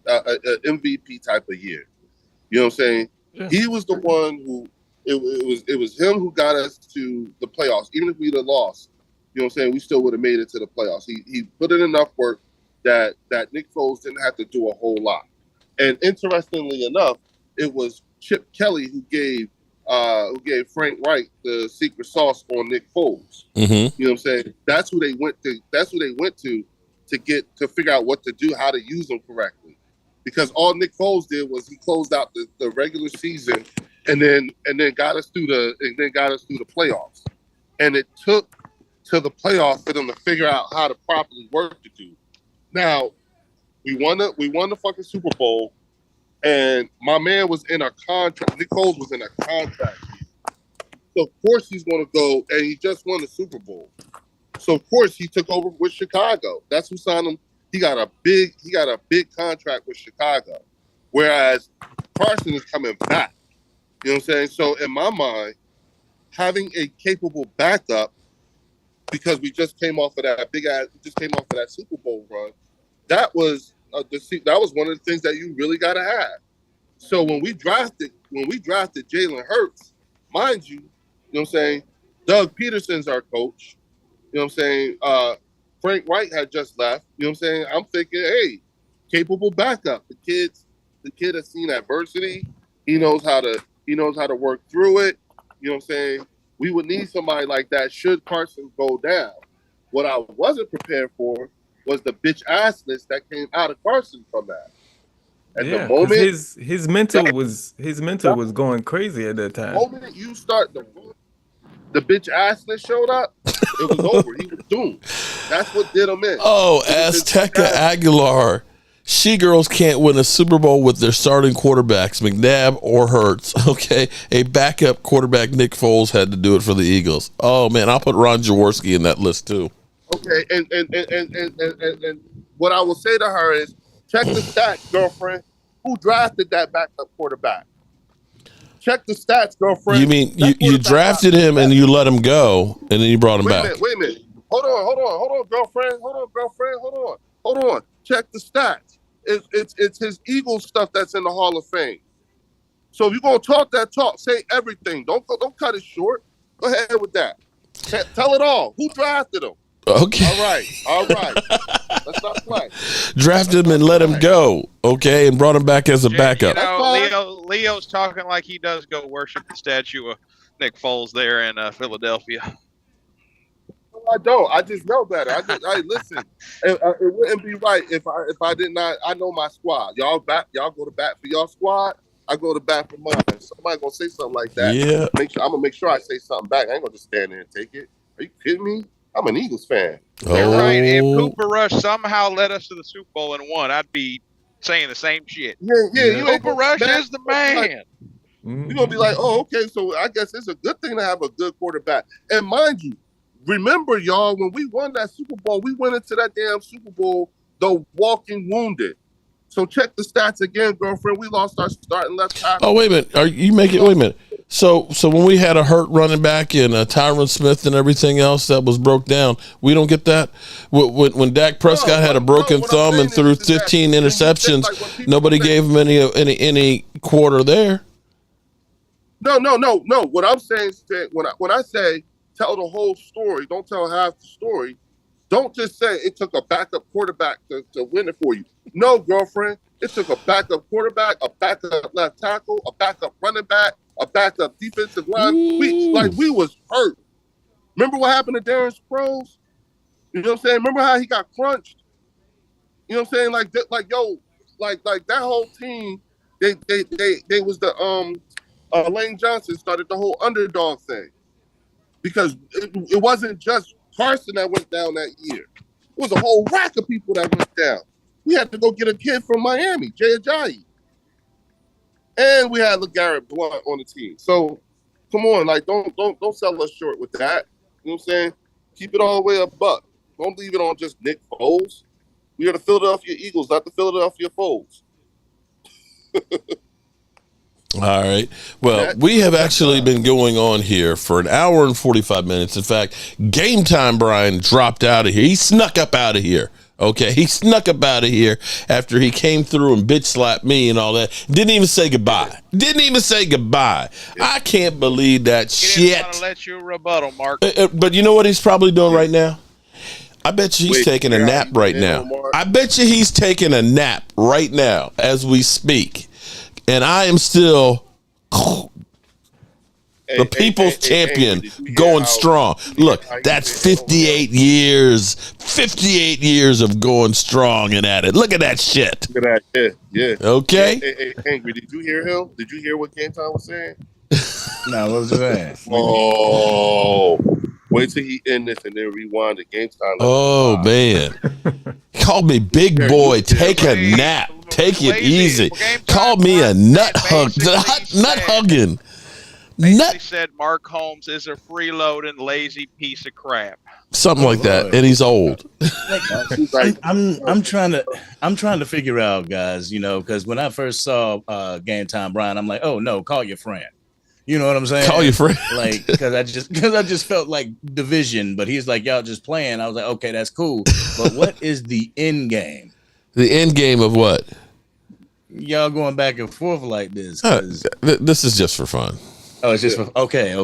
MVP type of year. You know what I'm saying? Yeah. He was the one who it was him who got us to the playoffs. Even if we'd have lost, you know what I'm saying, we still would have made it to the playoffs. He put in enough work that Nick Foles didn't have to do a whole lot. And interestingly enough, it was Chip Kelly who gave Frank Reich the secret sauce on Nick Foles. Mm-hmm. You know what I'm saying? That's who they went to figure out what to do, how to use them correctly. Because all Nick Foles did was he closed out the regular season and then got us through the playoffs. And it took to the playoffs for them to figure out how to properly work the dude. Now, we won the fucking Super Bowl. And my man was in a contract. Nick Foles was in a contract. So of course he's going to go, and he just won the Super Bowl. So of course he took over with Chicago. That's who signed him. He got a big contract with Chicago. Whereas Carson is coming back. You know what I'm saying? So in my mind, having a capable backup, because we just came off of that Super Bowl run, that was one of the things that you really got to have. So when we drafted Jalen Hurts, mind you, you know what I'm saying, Doug Peterson's our coach. You know what I'm saying? Frank Reich had just left. You know what I'm saying? I'm thinking, hey, capable backup. The kid has seen adversity. He knows how to work through it. You know what I'm saying? We would need somebody like that should Carson go down. What I wasn't prepared for was the bitch assness that came out of Carson from that. At the moment, his mental was going crazy at that time. The moment you start the bitch assness showed up, it was over. He was doomed. That's what did him in. Oh, Azteca Aguilar. She-girls can't win a Super Bowl with their starting quarterbacks, McNabb or Hurts. Okay, a backup quarterback, Nick Foles, had to do it for the Eagles. Oh man, I'll put Ron Jaworski in that list too. Okay, and what I will say to her is, check the stats, girlfriend. Who drafted that backup quarterback? Check the stats, girlfriend. You mean you drafted him and you let him go, and then you brought him back? Wait a minute. Hold on, girlfriend. Hold on. Check the stats. It's his Eagles stuff that's in the Hall of Fame. So if you're gonna talk that talk, say everything. Don't cut it short. Go ahead with that. Tell it all. Who drafted him? Okay. All right. Let's not play. Drafted him and let him go. Okay, and brought him back as a backup. You know, Leo's talking like he does go worship the statue of Nick Foles there in Philadelphia. I don't. I just know better. I listen. It wouldn't be right if I did not. I know my squad. Y'all go to bat for y'all squad. I go to bat for mine. Somebody gonna say something like that. Yeah. I'm gonna make sure I say something back. I ain't gonna just stand there and take it. Are you kidding me? I'm an Eagles fan. You're right. If Cooper Rush somehow led us to the Super Bowl and won, I'd be saying the same shit. Yeah. Cooper Rush is the man. You're gonna be like, oh, okay. So I guess it's a good thing to have a good quarterback. And mind you, remember, y'all, when we won that Super Bowl, we went into that damn Super Bowl the walking wounded. So check the stats again, girlfriend. We lost our starting left tackle. Oh, wait a minute. Wait a minute. So when we had a hurt running back and Tyron Smith and everything else that was broke down, we don't get that? When Dak Prescott had a broken thumb and threw 15 interceptions, nobody gave him any quarter there? No. What I'm saying is that when I say tell the whole story, don't tell half the story. Don't just say it took a backup quarterback to win it for you. No, girlfriend. It took a backup quarterback, a backup left tackle, a backup running back, a backup defensive line. We was hurt. Remember what happened to Darren Sproles? You know what I'm saying? Remember how he got crunched? You know what I'm saying? Like that whole team, they was the Lane Johnson started the whole underdog thing. Because it wasn't just Carson that went down that year. It was a whole rack of people that went down. We had to go get a kid from Miami, Jay Ajayi. And we had LeGarrette Blount on the team. So come on, like don't sell us short with that. You know what I'm saying? Keep it all the way up buck. Don't leave it on just Nick Foles. We are the Philadelphia Eagles, not the Philadelphia Foles. All right. Well, we have actually been going on here for an hour and 45 minutes. In fact, Game Time Brian dropped out of here. He snuck up out of here. Okay, he snuck up out of here after he came through and bitch slapped me and all that. Didn't even say goodbye. I can't believe that shit. He didn't want to let you rebuttal, Mark. But you know what he's probably doing right now? I bet you he's taking a nap right now. I bet you he's taking a nap right now as we speak. And I am still the people's champion going strong. Look, that's 58 years. 58 years of going strong and at it. Look at that shit. Look at that. Yeah. Okay. Hey, Angry, did you hear him? Did you hear what Game Time was saying? No, what was it saying? Oh, wait till he end this and then rewind the Game Time. Oh, man. Called me big boy. Take a nap. Take it easy. Called me a nut hugging. Basically said Mark Holmes is a freeloading, lazy piece of crap. Something like that, and he's old. I'm trying to figure out, guys. You know, because when I first saw Game Time Brian, I'm like, oh no, call your friend. You know what I'm saying? Call your friend. Like, because I just felt like division, but he's like, y'all just playing. I was like, okay, that's cool. But what is the end game? The end game of what? Y'all going back and forth like this. This is just for fun. Oh, it's just for, okay.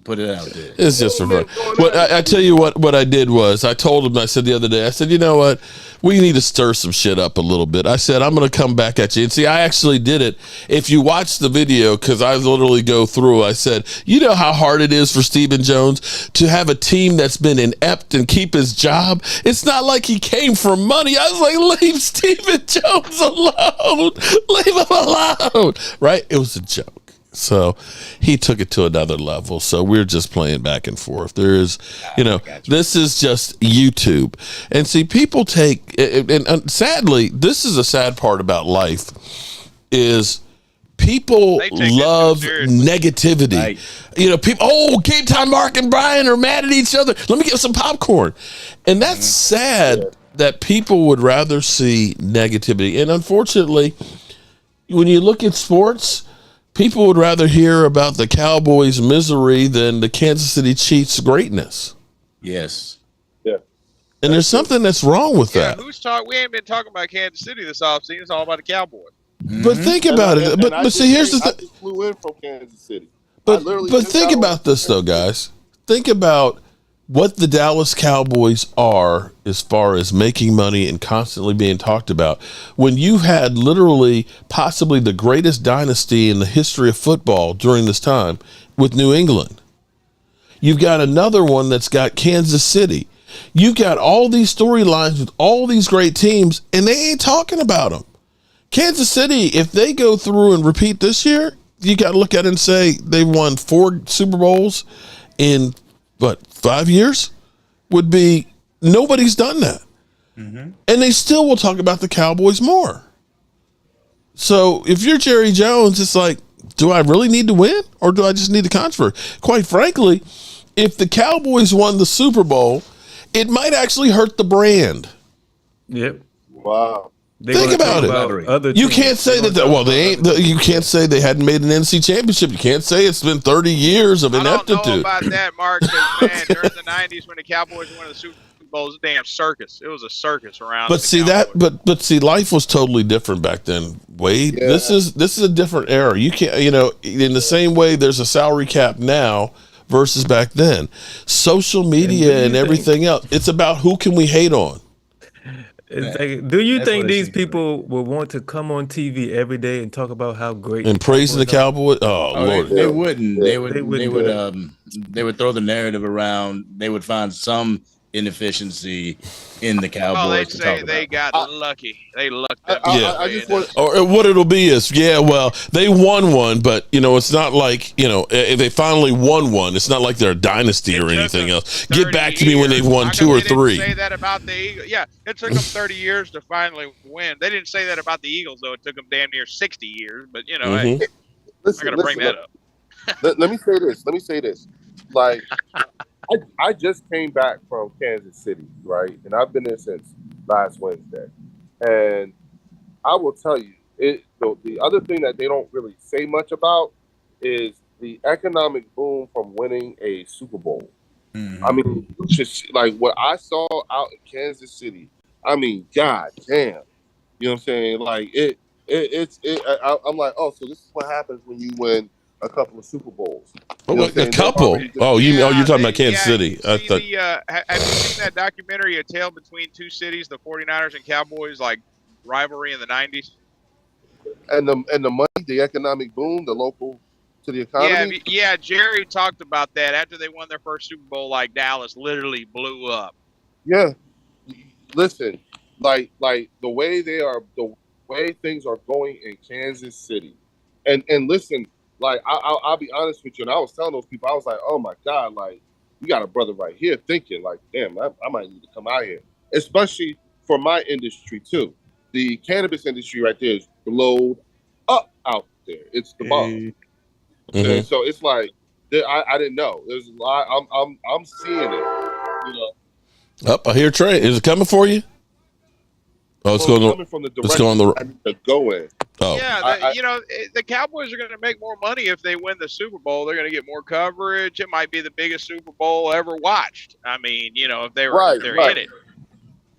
Put it out there. It's just for fun. What I tell you what I did was I told him, I said the other day, I said, you know what? We need to stir some shit up a little bit. I said, I'm going to come back at you. And see, I actually did it. If you watch the video, because I literally go through, I said, you know how hard it is for Stephen Jones to have a team that's been inept and keep his job? It's not like he came for money. I was like, leave Stephen Jones alone. Leave him alone. Right? It was a joke. So he took it to another level. So we're just playing back and forth. There is, this is just YouTube. And see, people take, and sadly, this is a sad part about life, is people love negativity. Right. People, Game Time Mark and Brian are mad at each other. Let me get some popcorn. And that's sad that people would rather see negativity. And unfortunately, when you look at sports, people would rather hear about the Cowboys' misery than the Kansas City Chiefs' greatness. Yes. Yeah. And there's something that's wrong with that. We ain't been talking about Kansas City this offseason. It's all about the Cowboys. But think about it. But see, here's the thing. I just flew in from Kansas City. But think about this, though, guys. Think about what the Dallas Cowboys are as far as making money and constantly being talked about. When you've had literally possibly the greatest dynasty in the history of football during this time with New England. You've got another one that's got Kansas City. You've got all these storylines with all these great teams, and they ain't talking about them. Kansas City, if they go through and repeat this year, you got to look at it and say they've won 4 Super Bowls in 5 years? Would be nobody's done that. And they still will talk about the Cowboys more. So if you're Jerry Jones, it's like, do I really need to win or do I just need the controversy? Quite frankly, if the Cowboys won the Super Bowl, it might actually hurt the brand. Yep. Wow. Think about it. You can't say that. You can't say they hadn't made an NC championship. You can't say it's been 30 years of ineptitude. I don't know about that, Mark. Man, during the '90s when the Cowboys won the Super Bowl, it was a damn circus. It was a circus around. But see that. But see, life was totally different back then, Wade. Yeah. This is a different era. You can't. In the same way, there's a salary cap now versus back then. Social media and everything else. It's about who can we hate on. Do you think these people will want to come on TV every day and talk about how great and praising the Cowboys? Oh Lord, they wouldn't. They would throw the narrative around. They would find some inefficiency in the Oh, Cowboys they to say talk they about. got lucky. They lucked up. I just want. Or what it'll be is, yeah, well, they won one, but it's not like if they finally won one. It's not like they're a dynasty or anything else. Get back to me when they've won 2 or 3. They didn't say that about the Eagles. Yeah, it took them 30 years to finally win. They didn't say that about the Eagles, though. It took them damn near 60 years. But hey, Listen, I got to bring that up. Let me say this. Like, I just came back from Kansas City, right? And I've been there since last Wednesday. And I will tell you, the other thing that they don't really say much about is the economic boom from winning a Super Bowl. Mhm. I mean, just like what I saw out in Kansas City. I mean, god damn. You know what I'm saying? Like I'm like, oh, so this is what happens when you win a couple of Super Bowls. You know what I'm A saying? couple. You're talking about Kansas City. I thought. Have you seen that documentary, A Tale Between Two Cities, the 49ers and Cowboys, like rivalry in the 90s? And the money, the economic boom, the local to the economy. Yeah, Jerry talked about that after they won their first Super Bowl. Like Dallas literally blew up. Yeah. Listen, like the way things are going in Kansas City, and listen, like I'll be honest with you, and I was telling those people, I was like, oh my god, like you got a brother right here thinking like, damn, I might need to come out here, especially for my industry too. The cannabis industry right there is blowed up out there. It's the bomb. Okay, so it's like I didn't know. There's a lot. I'm seeing it. Up, I hear Trey. Is it coming for you? Oh, it's coming from the direction I need to go in. Oh, yeah. The Cowboys are going to make more money if they win the Super Bowl. They're going to get more coverage. It might be the biggest Super Bowl ever watched. I mean, if they're in it,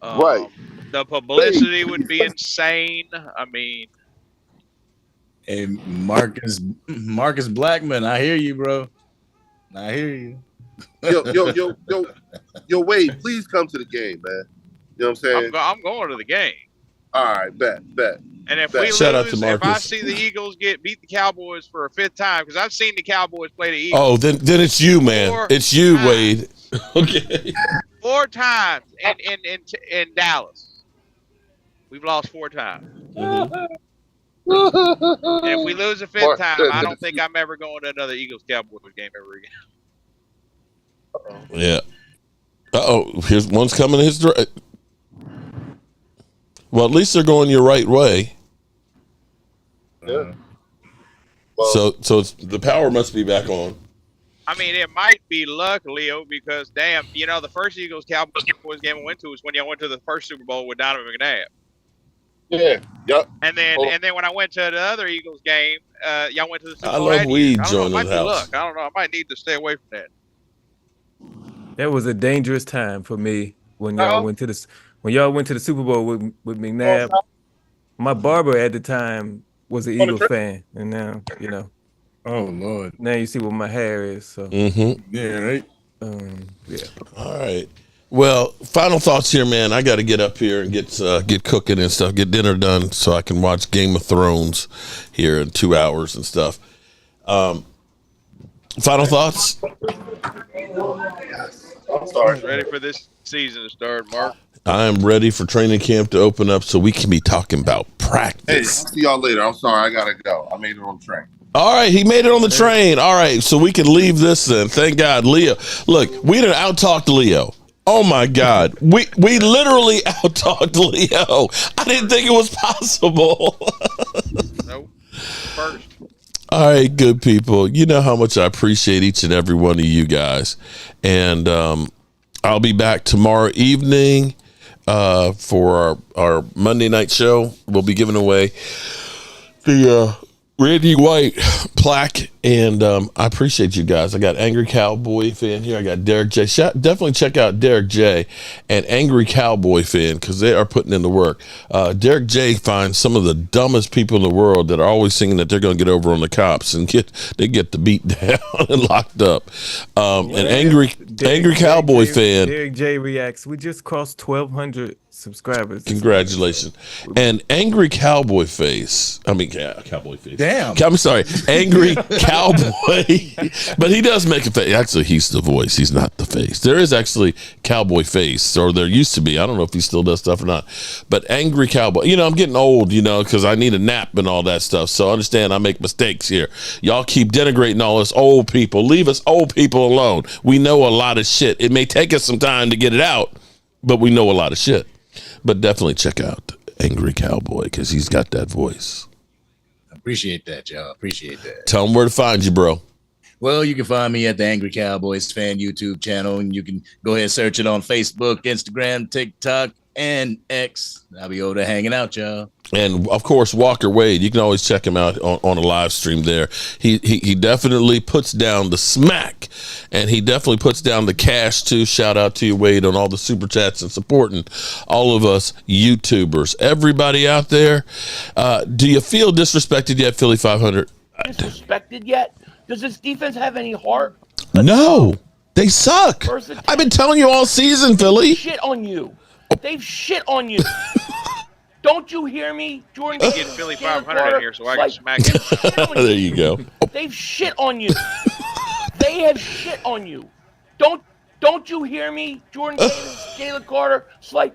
right. The publicity would be insane. I mean, hey, Marcus Blackman, I hear you, bro. I hear you. Yo, Wade, please come to the game, man. You know what I'm saying? I'm going to the game. All right, bet. And if Bet. we Shout out lose, to if I Marcus. see the Eagles beat the Cowboys for a 5th time, because I've seen the Cowboys play the Eagles. Oh, then it's you, man. 4 It's you, times. Wade. Okay. 4 times in Dallas. We've lost 4 times. And if we lose a 5th time, I don't think I'm ever going to another Eagles-Cowboys game ever again. Yeah. Here's one's coming his direction. Well, at least they're going your right way. Yeah. So the power must be back on. I mean, it might be luck, Leo, because damn, the first Eagles-Cowboys game I went to was when y'all went to the first Super Bowl with Donovan McNabb. Yeah. Yep. And then when I went to the other Eagles game, y'all went to the Super I Bowl. love that year. weed I don't know, it joining might the be house. luck. I don't know. I might need to stay away from that. That was a dangerous time for me when y'all went to the Super Bowl with McNabb. My barber at the time was an Eagles fan, and now Oh Lord. now you see what my hair is. So Yeah, right. yeah. All right. Well, final thoughts here, man. I got to get up here and get cooking and stuff, get dinner done so I can watch Game of Thrones here in 2 hours and stuff. Final thoughts? I'm sorry. Ready for this season to start, Mark? I am ready for training camp to open up so we can be talking about Hey, practice. see y'all later. I'm sorry. I gotta go. I made it on the train. All right, he made it on the train. All right, so we can leave this then. Thank God, Leo. Look, we done out-talked Leo. Oh my God, we literally out-talked Leo. I didn't think it was possible. Nope. First. All right, good people. You know how much I appreciate each and every one of you guys, and I'll be back tomorrow evening for our Monday night show. We'll be giving away the Randy White plaque, and I appreciate you guys. I got Angry Cowboy fan here. I got Derek J. Definitely check out Derek J. and Angry Cowboy fan because they are putting in the work. Derek J. finds some of the dumbest people in the world that are always thinking that they're going to get over on the cops and get the beat down and locked up. And Angry Cowboy fan. Derek J reacts. We just crossed 1,200 subscribers. Congratulations. And Angry Cowboy Face. I mean, Cowboy Face. Damn. I'm sorry. Angry Cowboy. But he does make a face. Actually, he's the voice. He's not the face. There is actually Cowboy Face, or there used to be. I don't know if he still does stuff or not. But Angry Cowboy. You know, I'm getting old, you know, because I need a nap and all that stuff. So understand I make mistakes here. Y'all keep denigrating all us old people. Leave us old people alone. We know a lot of shit. It may take us some time to get it out, but we know a lot of shit. But definitely check out Angry Cowboy because he's got that voice. Appreciate that, y'all. Appreciate that. Tell him where to find you, bro. Well, you can find me at the Angry Cowboys fan YouTube channel, and you can go ahead and search it on Facebook, Instagram, TikTok, and X. I'll be over there hanging out, y'all. And of course, Walker Wade, you can always check him out on a live stream there. He definitely puts down the smack, and he definitely puts down the cash too. Shout out to you, Wade, on all the super chats and supporting all of us YouTubers. Everybody out there, do you feel disrespected yet, Philly 500? Disrespected yet? Does this defense have any heart? No, they suck. I've been telling you all season, Philly. Shit on you. They've shit on you. Don't you hear me, Jordan? Get Philly 500 in here so I can smack it. There you go. They've shit on you. They have shit on you. Don't you hear me, Jordan Davis, Jalen Carter, Slate?